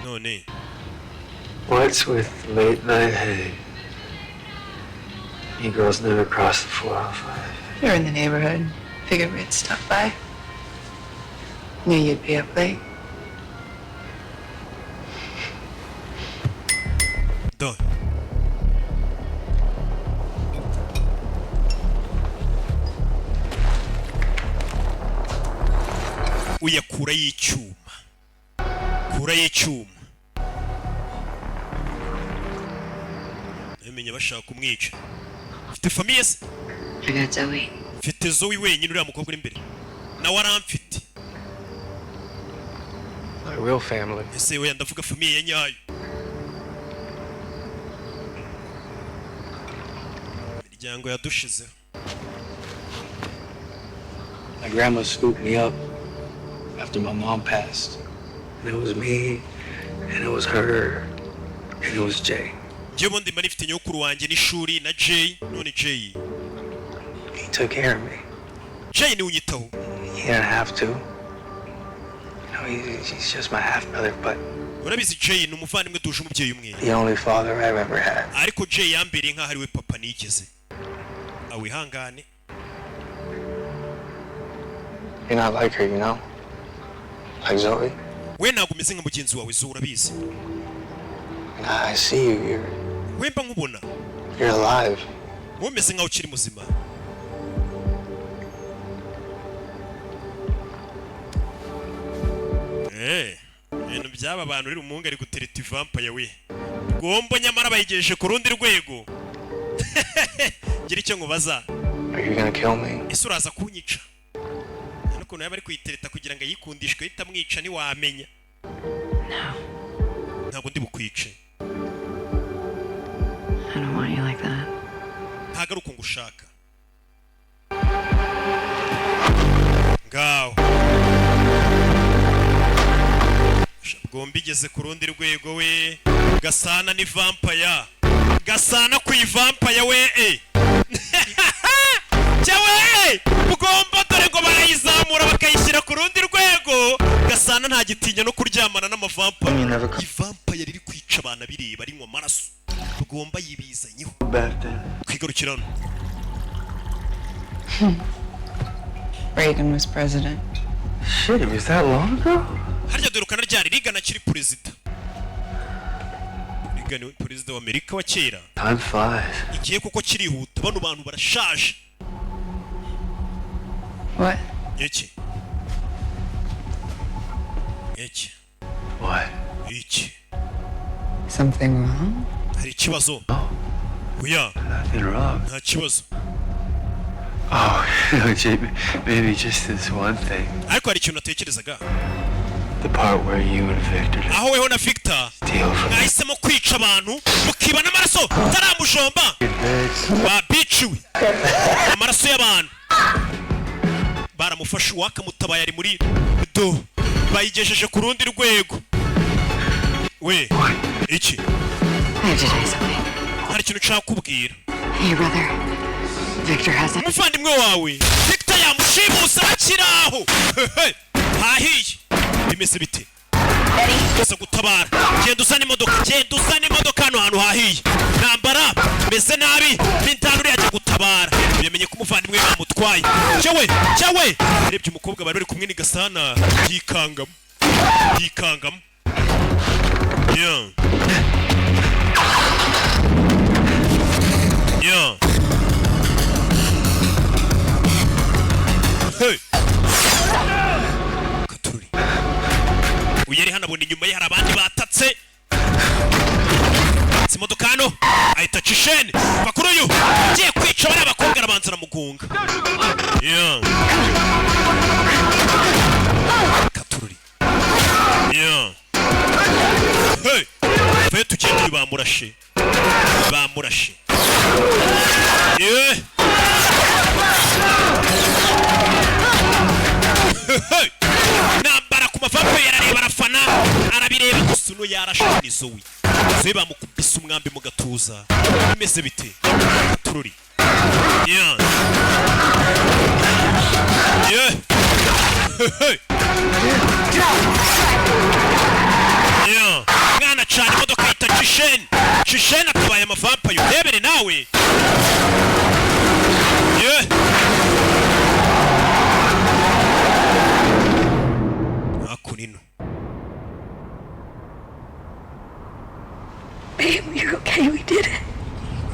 none What's with late night hay? You girls never cross the 405. You're in the neighborhood. Figured we'd stop by. Knew you'd be up late. Done. Uyakura y'icyuma. Kura y'icyuma. Namenye bashaka kumwica. Mfite famiye se? Mfite Zoe wenyine uriya mukobwa uri imbere. Nawe aramfite. My real family. Ese we ndavuga famiye ya nyayo. Miryango yadushizeho. My grandma scooped me up after my mom passed. And it was me, and it was her, and it was Jay. Njye bundi mba nifite nyokuru wanjye n'ishuri na Jay, none Jay. He took care of me. Jay ni unyitaho. He didn't have to. You know, he's just my half brother, but urabizi Jay ni umuvandimwe duje umubyeyi umwe. the only father I've ever had. Ariko Jay yambereye nkaho ari we papa nigeze. Awihangane. You're not like her, you know? Like Zoe? We ntabwo umeze nka mugenzi wawe Zoe urabizi. Nah, I see you. We mba nkubona. You're alive. Wowe umeze nkaho ukiri muzima. Ibintu byaba abantu uri umuhungu ari gutereta vampire we. Gombo nyamara bayigejeje ku rundi rwego. Gira icyo nkubaza. Are you gonna kill me? Ese uraza kunyica? Nukuntu yaba ari kuyitereta kugira ngo ayikundishwe itamwica ntiwamenya. Ntabwo ndi bukwice. I don't want you like that. Ntabwo ari uko ngushaka. Ngaho. Gombi igeze ku rundi rwego we. Gasana ni vampire. Gasana ku vampire we. Cyawe! Ugomba dore ngo barayizamura bakayishyira ku rundi rwego. Gasana nta gitinya no kuryamana n'amavampire. Vampire riri kwica abana bireba ari amaraso. Ugomba yibizanyeho. Kwigarukirana. Reagan was president. Shit, was that long ago? Harya dore ukana ryari Reagan akiri president. Reagan president wa Amerika wa kera. Time flies. Igiye kuko kirihuta bano bantu barashaje. What? Iki. Iki. What? Iki. Something wrong? Hari ikibazo. Oya. Nothing wrong. Nta kibazo. Oh, maybe just this one thing. Ariko hari ikintu natekerezaga. The part where you and Victor aho weho na Victor mwahisemo kwica abantu mukiba n'amaraso taramujomba babiciwe amaraso y'abantu baramufashe wakamutabaye ari muri do bayigejeje ku rundi rwego we iki hari ikintu nshaka kubwira umuvandimwe wawe Victor yamushimusa akiraho hahiye bimeze bite Kose gutabara genda uzana imodoka hano hantu hahiye ntambara meze nabi n'intanure yajya gutabara bimenye ko umuvandimwe bamutwaye cyawe arebye umukobwa bari kumwe ni Gasana yikangamo yeah hey uyeri hano abona inyuma ye hari abandi batatse bakahita Chishene bakuru uyu agiye kwica bari abakobwa arabanza aramugunga yeah Katururi yeah hey fe tugende bamurashe yeah hey nambara ku mavampire arareba arafana arabireba gusa uno yarashanizo we ze bamukubise umwambi mu gatuza bimeze bite Katururi yeah yeah yeah mwana cyane imodoka yita Chishene atabaye amavampire urebere nawe yeah akunino Babe, you're okay, we did it.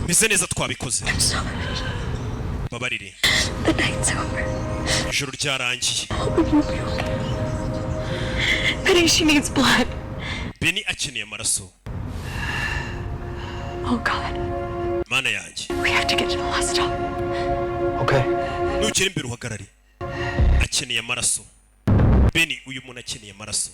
Meze neza twabikoze. I'm sorry. Babarire. The night's over. Ijoro ryarangiye. Penny, she needs blood. Benny akeneye amaraso. Oh God. Mana yanjye. We have to get to the hospital. Okay. Nugera imbere uhagarare. Akeneye amaraso. Benny uyu muntu akeneye amaraso.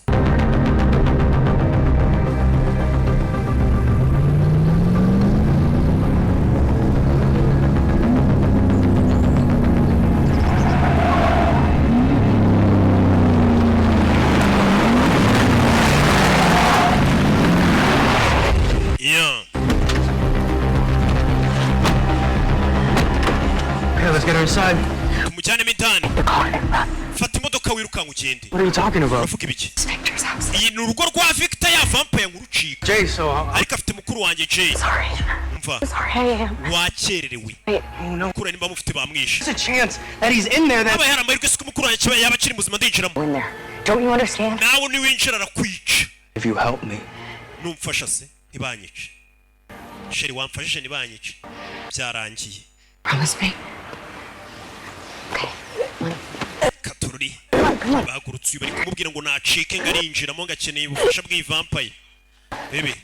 Let's get her inside. Tumujyane mindani. Fata imodoka wirukanka ugende. What are you talking about? Uravuga ibiki? Iyi ni urugo rwa Victor ya vampire ngurucika. Jay, so ariko afite mukuru wanjye Jay. Sorry. Umva. Sorry, I am. Wakererewe. Oh no. Kura nimba mufite bamwishe. There's a chance that he's in there. Aba yari amahirwe ko mukuru wanjye kiba yaba akiri muzima ndinjiramo. In there. Don't you understand? Nawe ni winjira arakwica. If you help me. Numfasha se ibanyice. Sheri wamfashije nibanyice. Byarangiye. Promise me. Katururi bahagurutse bari kumubwira ngo nacike ngarinjiramo ngakeneye ubufasha bw'iyi vampire bebe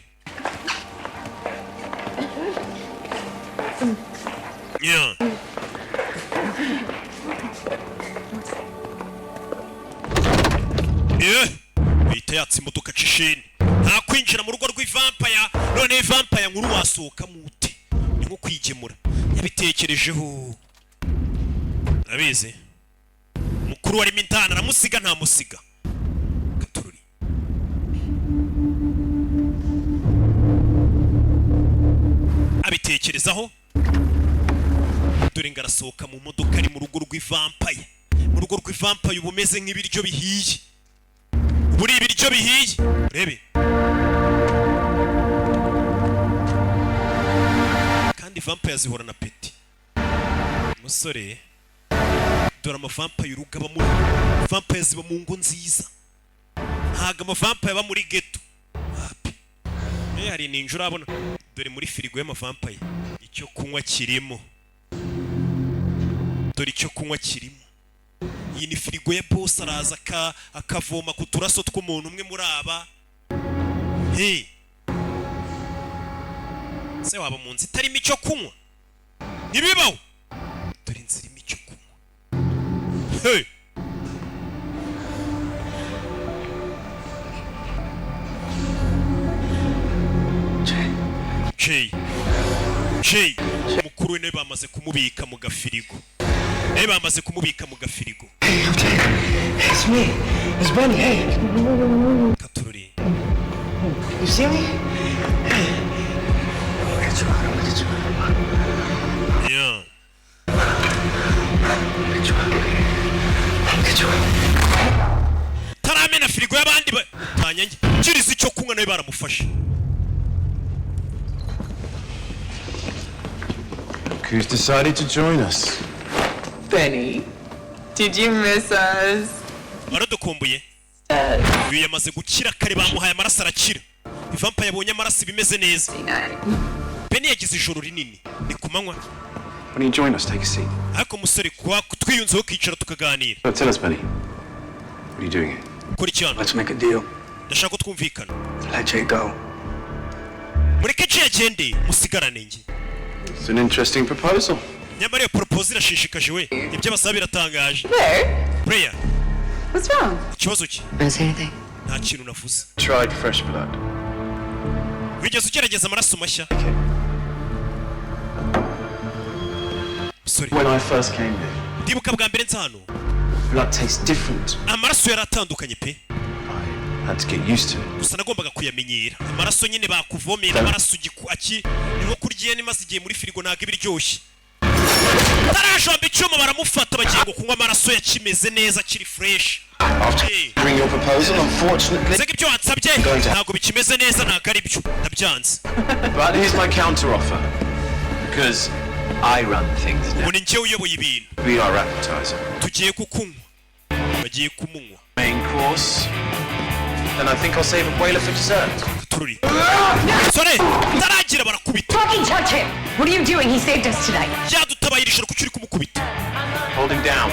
yeah bita yatsi imodoka Chishene nta kwinjira mu rugo rw'ivampire none vampire nkuru wasohoka mute ni nko kwigemura yabitekerejeho abize mukuru wari mintana aramusiga nta musiga Katururi abitekerezaho dore ngarasohoka mu modoka ari mu rugo rw'ivampire mu rugo rw'ivampire ubumeze nk'ibiryo bihiye buri ibiryo bihiye urebe kandi vampire zihora na peti musore dore amavampire urugaba muri vampire ziba mu ngo nziza ntago amavampire aba muri ghetto hari ninjura abona dore muri firigo y'amavampire icyo kunywa kirimo dore icyo kunywa kirimo iyi ni firigo ya boss araza akavoma ku turaso tw'umuntu umwe muri aba se waba mu nzi itarimo icyo kunywa ntibibaho dore inzira irimo icyo kunywa hey Jay mukuru we nawe bamaze kumubika mu gafirigo Hey, it's me. It's Benny. Hey. Katururi. You see me? Hey. I'll get you out. Yeah. I'll get you out. Taramena firigo y'abandi tanyange. Kiriza icyo kunywa nawe baramufashe. Who's decided to join us? Benny, did you miss us? Waradukumbuye? Uyu yamaze gukira kare bamuhaye amaraso arakira. Vampire yabonye amaraso bimeze neza. Benny yagize ijoro rinini. Ni kumanywa. When you join us, take a seat. Ariko musore kwa twiyunzeho kicara tukaganira. So tell us, Benny. What are you doing here? Kuri cyane. Let's make a deal. Ndashaka twumvikana. Let Jay go. mureke Jay agende musigarane nge. It's an interesting proposal. Nyamara iyo proposal irashishikaje we. Ibyo basaba biratangaje. Prayer. What's wrong? Ikibazo ki? Don't say anything. Nta kintu navuze. Tried fresh blood. Wigeze ugerageza amaraso mashya? Sorry. When I first came here, Ndibuka bwa mbere nza hano. blood tastes different. Amaraso yaratandukanye pe. I had to get used to it. Gusa nagombaga kuyamenyera. Amaraso nyine bakuvomera amaraso aki niho kuryiye nimaze igihe muri firigo naga ibiryoshye. Tarajomba icyuma baramufata bagiye ngo kunywa amaraso yakimeze neza kiri fresh. Bring your proposal, unfortunately. Zega ibyo wansabye ntago bikimeze neza ntago ari byo ndabyanze. But here's my counter offer. Because I run things now. Ubu njye uyoboye ibintu. We are appetizer. Tugiye kukunywa. Bagiye kumunywa. Main course. Then I think I'll save a boiler for dessert. Tururi. Sore, taragira barakubita. Fucking touch him! What are you doing? He saved us tonight. Yadutabayirije kuki uri kumukubita. Hold him down.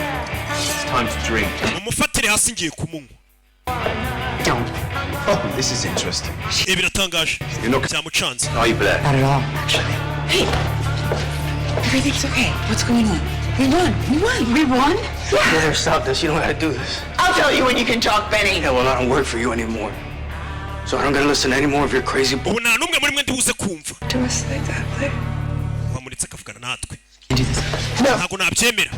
It's time to drink. Mumufatire hasi ngiye kumunywa. Don't. Oh, this is interesting. Ibi biratangaje. You're not byamucanze. Are you black? Not at all, actually. Hey, everything's okay. What's going on? We won. We won. We won? Heather, stop this. You don't gotta do this. I'll tell you when you can talk, Benny. Yeah, well, I don't work for you anymore. So I don't gotta listen to any more of your crazy Ubu nta numwe muri mwe ndibuze kumva. Do us like that, Blair. Wamuretse akavugana natwe. You do this. Ntago nabyemera.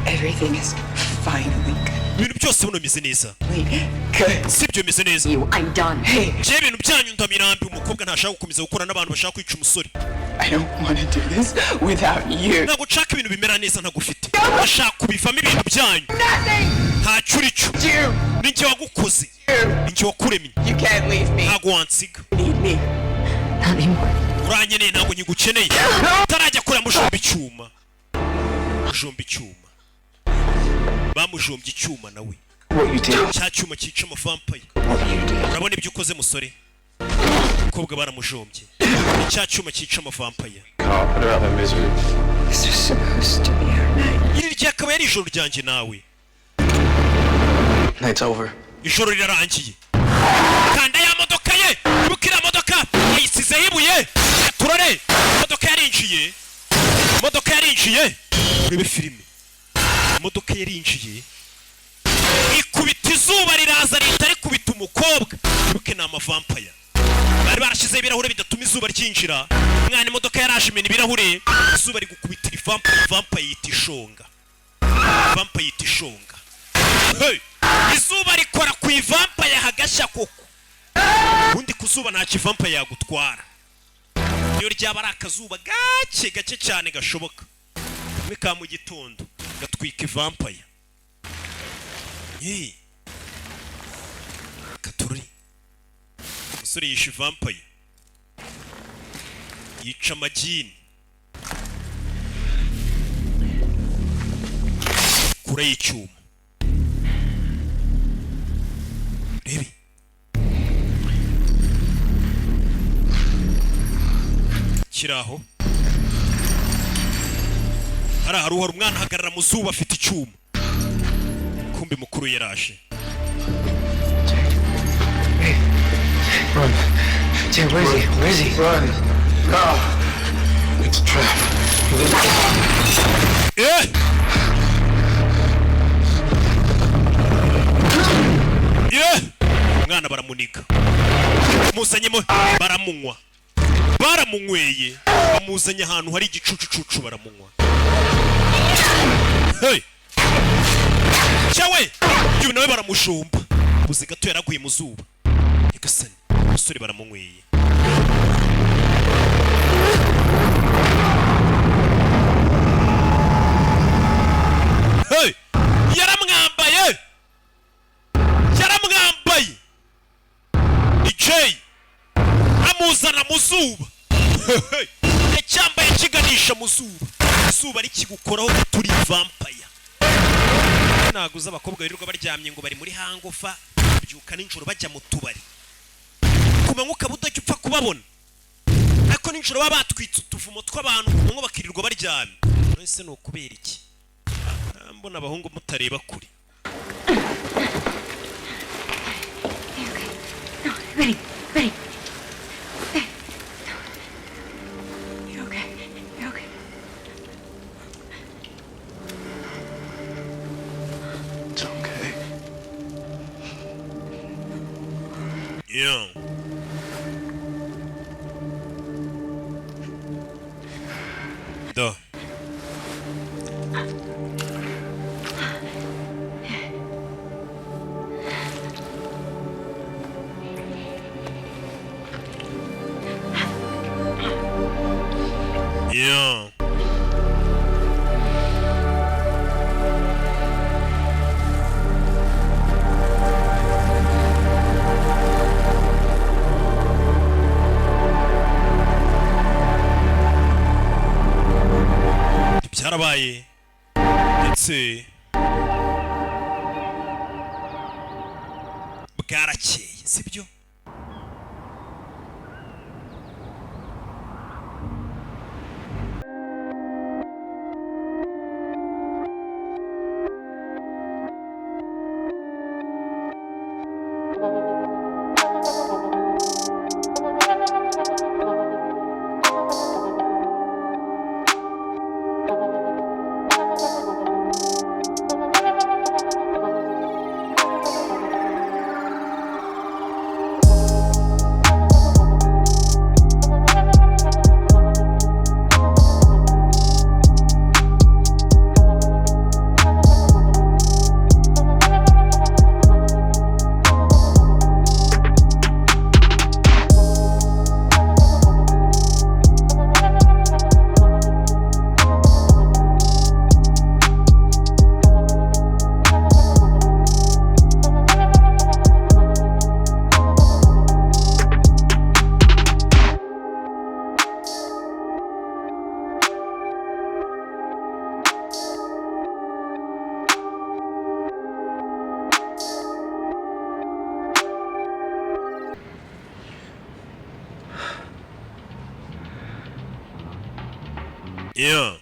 Everything is finally good. Ibintu byose buno bimeze neza. Good. Sibyo bimeze neza. I'm done. Hey, Je ibintu byanyu ndamirambi umukobwa ntashaka gukomeza gukora n'abantu bashaka kwica umusore. I don't want to do this without you. Ntago nshaka ibintu bimera neza ntagufite. Ndashaka kubivamo ibintu byanyu. Ntacyo uri cyo. You. Ni njye wagukoze. Ni njye wakuremye. You can't leave me. Ntago wansiga. You need me. Not anymore. Uranyeneye ntago nyigukeneye. Utarajya kure mujomba icyuma. Mujomba icyuma. Bamujombye icyuma nawe. What you did? Cya cyuma cyica amavampaye. What you did? Urabona ibyo ukoze musore. Umukobwa baramujombye. Cya cyuma cyica amavampaye. Can't put her out of misery. This was supposed to be our night. Iri ryakaba yari ijoro ryanjye nawe. Night's over. Ijoro rirarangiye. Kanda ya modoka ye. Ibuka iriya modoka yayisizeho ibuye. Turore. Modoka yarinjiye. Modoka yarinjiye. Urebe filime. Modoka yarinjiye. Ikubita izuba riraza leta rikubita umukobwa. Ibuke ni amavampaya. Bari barashizeho ibirahure bidatuma izuba ryinjira. Umwana imodoka yaraje imena ibirahure. Izuba rigukubitira vampaya yita ishonga. Vampaya yita ishonga. Hey! Izuba rikora ku ivampaya hagashya koko. Ubundi kuzuba nta kivampaya yagutwara. Iyo ryaba ari akazuba gake cyane gashoboka. Kamwe ka mu gitondo gatwika ivampaya. Hey! Katururi. Umusore yishe ivampaya. Yica amagini. Kure y'icyuma. Rebi. Kiraho. Haruhara umwana hagarara mu zuba afite icyuma. Kumbi mukuru yaraje. Run. Jay, where is he? Where is he? Run. No. It's a trap. Eh! Yeah! Mwana baramuniga. Musanyemo baramunywa. Baramunyweye. Bamuzanye ahantu hari igicucucucu baramunywa. Hey! Cyawe! Uyu nawe baramushomba. Buze gato yaraguye mu zuba. Igasani. Umusore baramunyweye. Hey! Yaramwambaye! Yaramwambaye! Jay! Amuzana mu zuba! Yacyambaye kiganisha mu zuba! Izuba rikigukoraho turi vampire! Naguza abakobwa birirwa baryamye ngo bari muri hangofa byuka n'injoro bajya mu tubari. Kumanywa ukabudajya upfa kubabona. Ariko n'injoro baba batwitse utuvumo tw'abantu kumanywa bakirirwa baryamye. None no kubera iki? Mbona abahungu mutareba kure. Ready. Yeah. Duh. Yeah. byarabaye ndetse bwarakeye sibyo Yeah.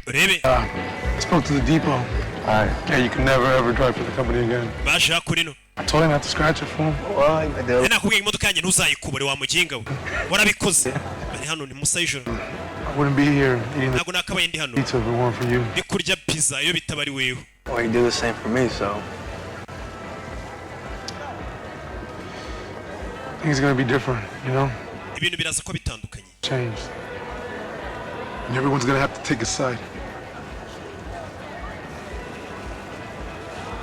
Rebe. Spoke to the depot. Alright. Yeah, you can never ever drive for the company again. Basha kurino. I told him not to scratch it for him. Well, I did. Nakubwiye imodoka yanjye ntuzayikubure wa muginga we. Warabikoze. Bari hano ni musa y'ijoro. I wouldn't be here eating Ntabwo nakabaye ndi hano. pizza if it weren't for you. Ndi kurya pizza iyo bitabari wewe. Well, you do the same for me, so. Things are gonna be different, you know? Ibintu biraza ko bitandukanye. Changed. And everyone's gonna have to take a side.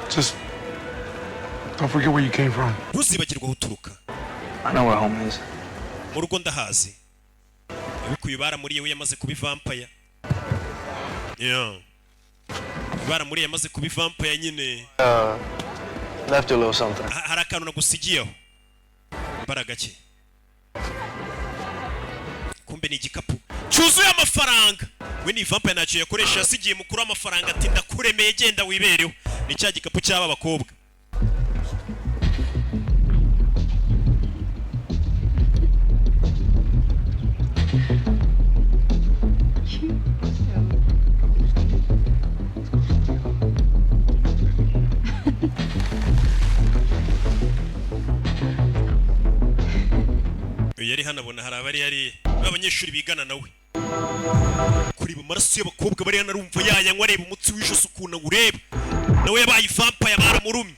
Just don't forget where you came from. Ntuzibagirwa aho uturuka. I know where home is. Mu rugo ndahazi. Ibikuye baramuriye we yamaze kuba vampire. Yeah. Baramuriye yamaze kuba vampire nyine. Left you a little something. Hari akantu nagusigiyeho. Mbaraga ki. Kumbe ni igikapu cyuzuye amafaranga. We ni vampire ntacyo yakoresha yasigiye mukuru amafaranga ati ndakuremeye genda wibereho. Ni cya gikapu cy'aba bakobwa. Yari hanabona hari abari yari abanyeshuri bigana nawe kuri mu maraso y'abakobwa bari hanarumva yanyanywa areba umutsi w'ijose ukuntu ureba nawe yabaye vampire baramurumye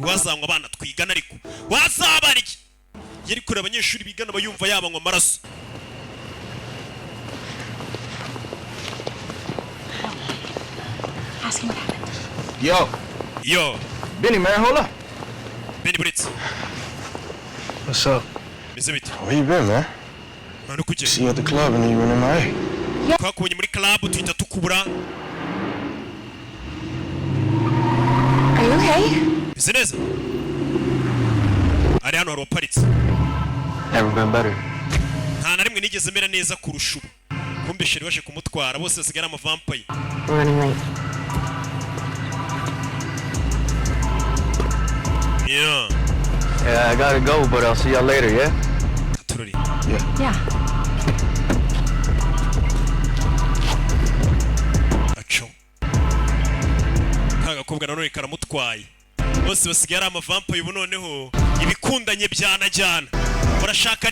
wazanywa abana twigana ariko wazabara iki yari kure abanyeshuri bigana bayumva yabanywa amaraso. Yo Benny, man, hold up. Benny Brits. What's up? Where you been, man? See you at the club and then you went MIA. Twakubonye muri club tuhita tukubura. Are you okay? Ese neza? Ari hano hari uparitse. Never been better. Nta na rimwe nigeze mera neza kurusha ubu. Kumbe sheri waje kumutwara bose basigara ama vampire. Running late. Yeah. Yeah, I gotta go, but I'll see y'all later, yeah? Tururi. Yeah. Acho. Kagakobwa nanone karamutwaye. Bose basigara ama vampire ubu noneho ibikundanye byana jana. Barashaka